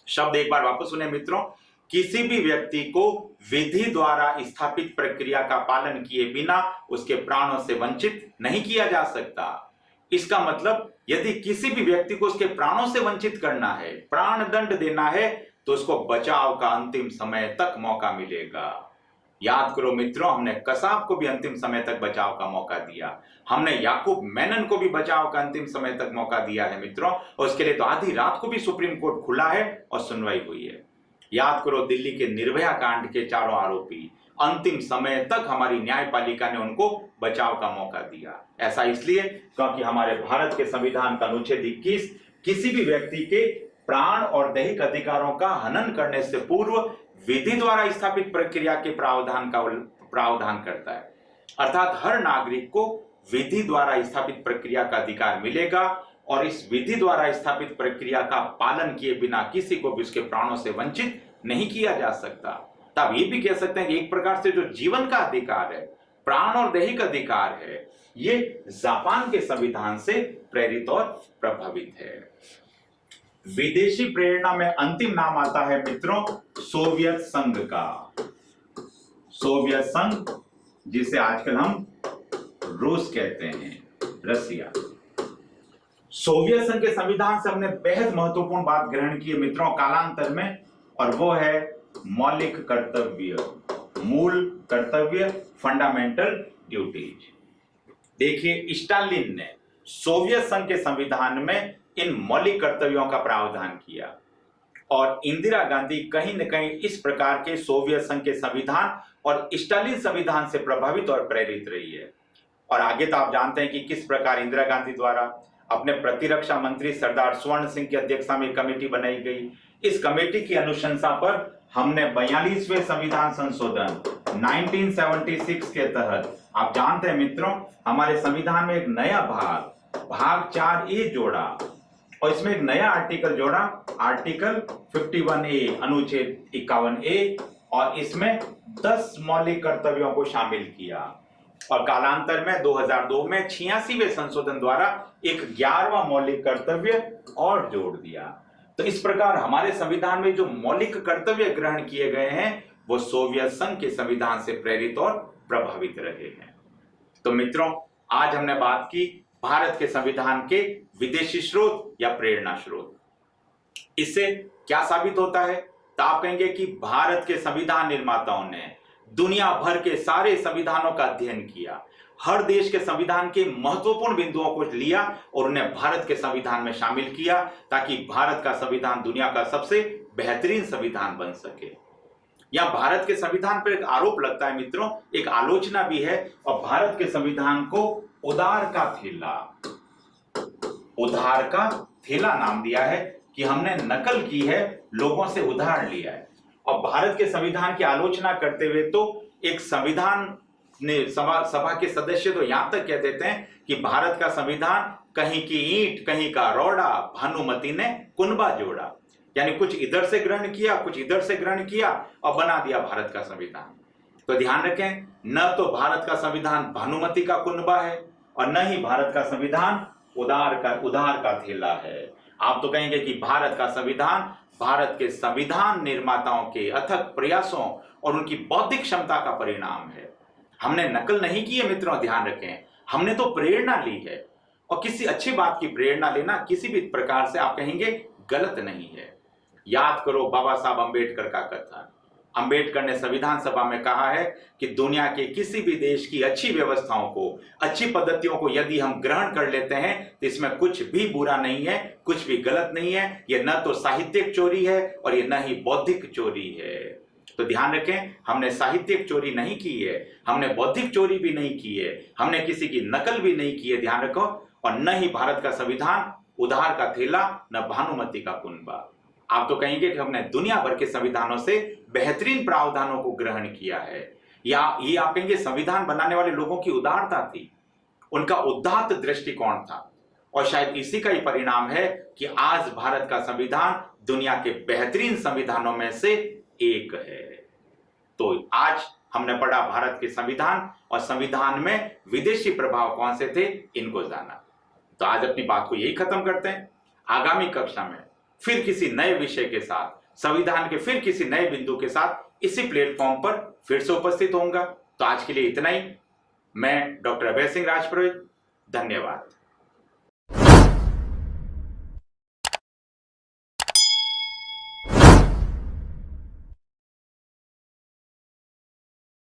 शब्द एक बार वापस सुने मित्रों, किसी भी व्यक्ति को विधि द्वारा स्थापित प्रक्रिया का पालन किए बिना उसके प्राणों से वंचित नहीं किया जा सकता। इसका मतलब यदि किसी भी व्यक्ति को उसके प्राणों से वंचित करना है, प्राण दंड देना है, तो उसको बचाव का अंतिम समय तक मौका मिलेगा। याद करो मित्रों, हमने कसाब को भी अंतिम समय तक बचाव का मौका दिया, हमने याकूब मेनन को भी बचाव का अंतिम समय तक मौका दिया है मित्रों, और उसके लिए तो आधी रात को भी सुप्रीम कोर्ट खुला है और सुनवाई हुई है। याद करो दिल्ली के निर्भया कांड के 4 आरोपी, अंतिम समय तक हमारी न्यायपालिका ने उनको बचाव का मौका दिया। ऐसा इसलिए क्योंकि हमारे भारत के संविधान का अनुच्छेद 21 किसी भी व्यक्ति के प्राण और दैहिक अधिकारों का हनन करने से पूर्व विधि द्वारा स्थापित प्रक्रिया के प्रावधान करता है। अर्थात हर नागरिक को विधि द्वारा स्थापित प्रक्रिया का अधिकार मिलेगा, और इस विधि द्वारा स्थापित प्रक्रिया का पालन किए बिना किसी को भी उसके प्राणों से वंचित नहीं किया जा सकता। तब ये भी कह सकते हैं कि एक प्रकार से जो जीवन का अधिकार है, प्राण और दैहिक अधिकार है, ये जापान के संविधान से प्रेरित और प्रभावित है। विदेशी प्रेरणा में अंतिम नाम आता है मित्रों सोवियत संघ का। सोवियत संघ जिसे आजकल हम रूस कहते हैं, रसिया। सोवियत संघ के संविधान से हमने बेहद महत्वपूर्ण बात ग्रहण की है मित्रों कालांतर में, और वो है मौलिक कर्तव्य, मूल कर्तव्य, फंडामेंटल ड्यूटीज। देखिए स्टालिन ने सोवियत संघ के संविधान में इन मौलिक कर्तव्यों का प्रावधान किया और इंदिरा गांधी कहीं न कहीं इस प्रकार के सोवियत संघ के संविधान और स्टालिन संविधान से प्रभावित और प्रेरित रही है। और आगे तो आप जानते हैं कि किस प्रकार इंदिरा गांधी द्वारा अपने प्रतिरक्षा मंत्री सरदार स्वर्ण सिंह की अध्यक्षता में कमेटी बनाई गई। इस कमेटी की अनुशंसा पर हमने 42वें संविधान संशोधन 1976 के तहत, आप जानते हैं मित्रों, हमारे संविधान में एक नया भाग 4A जोड़ा और इसमें एक नया आर्टिकल जोड़ा, आर्टिकल 51A, अनुच्छेद 51A, और इसमें 10 मौलिक कर्तव्यों को शामिल किया। और कालांतर में 2002 में 86वें संशोधन द्वारा एक 11वां मौलिक कर्तव्य और जोड़ दिया। तो इस प्रकार हमारे संविधान में जो मौलिक कर्तव्य ग्रहण किए गए हैं वो सोवियत संघ के संविधान से प्रेरित और प्रभावित रहे हैं। तो मित्रों, आज हमने बात की भारत के संविधान के विदेशी स्रोत या प्रेरणा स्रोत। इससे क्या साबित होता है? तो आप कहेंगे कि भारत के संविधान निर्माताओं ने दुनिया भर के सारे संविधानों का अध्ययन किया, हर देश के संविधान के महत्वपूर्ण बिंदुओं को लिया और उन्हें भारत के संविधान में शामिल किया ताकि भारत का संविधान दुनिया का सबसे बेहतरीन संविधान बन सके। या भारत के संविधान पर एक आरोप लगता है मित्रों, एक आलोचना भी है, और भारत के संविधान को उदार का थैला नाम दिया है कि हमने नकल की है, लोगों से उधार लिया है। और भारत के संविधान की आलोचना करते हुए तो एक संविधान ने सभा के सदस्य तो यहां तक कह देते हैं कि भारत का संविधान कहीं की ईंट कहीं का रोड़ा, भानुमति ने कुनबा जोड़ा, यानी कुछ इधर से ग्रहण किया, कुछ इधर से ग्रहण किया और बना दिया भारत का संविधान। तो ध्यान रखें, न तो भारत का संविधान भानुमति का कुनबा है और न ही भारत का संविधान उदार का थैला है। आप तो कहेंगे कि भारत का संविधान भारत के संविधान निर्माताओं के अथक प्रयासों और उनकी बौद्धिक क्षमता का परिणाम है। हमने नकल नहीं की है मित्रों, ध्यान रखें, हमने तो प्रेरणा ली है। और किसी अच्छी बात की प्रेरणा लेना किसी भी प्रकार से आप कहेंगे गलत नहीं है। याद करो बाबा साहब अंबेडकर का कथन। अंबेडकर ने संविधान सभा में कहा है कि दुनिया के किसी भी देश की अच्छी व्यवस्थाओं को, अच्छी पद्धतियों को यदि हम ग्रहण कर लेते हैं तो इसमें कुछ भी बुरा नहीं है, कुछ भी गलत नहीं है। यह न तो साहित्यिक चोरी है और ये न ही बौद्धिक चोरी है। तो ध्यान रखें, हमने साहित्यिक चोरी नहीं की है, हमने बौद्धिक चोरी भी नहीं की है, हमने किसी की नकल भी नहीं की है, ध्यान रखो। और न ही भारत का संविधान उधार का थैला, न भानुमति का कुनबा। आप तो कहेंगे कि हमने दुनिया भर के संविधानों से बेहतरीन प्रावधानों को ग्रहण किया है, या ये आप कहेंगे संविधान बनाने वाले लोगों की उदारता थी, उनका उदात्त दृष्टिकोण था। और शायद इसी का ही परिणाम है कि आज भारत का संविधान दुनिया के बेहतरीन संविधानों में से एक है। तो आज हमने पढ़ा भारत के संविधान और संविधान में विदेशी प्रभाव कौन से थे, इनको जाना। तो आज अपनी बात को यही खत्म करते हैं। आगामी कक्षा में फिर किसी नए विषय के साथ, संविधान के फिर किसी नए बिंदु के साथ इसी प्लेटफॉर्म पर फिर से उपस्थित होऊंगा। तो आज के लिए इतना ही। मैं डॉक्टर अभय सिंह राजपुरोहित, धन्यवाद।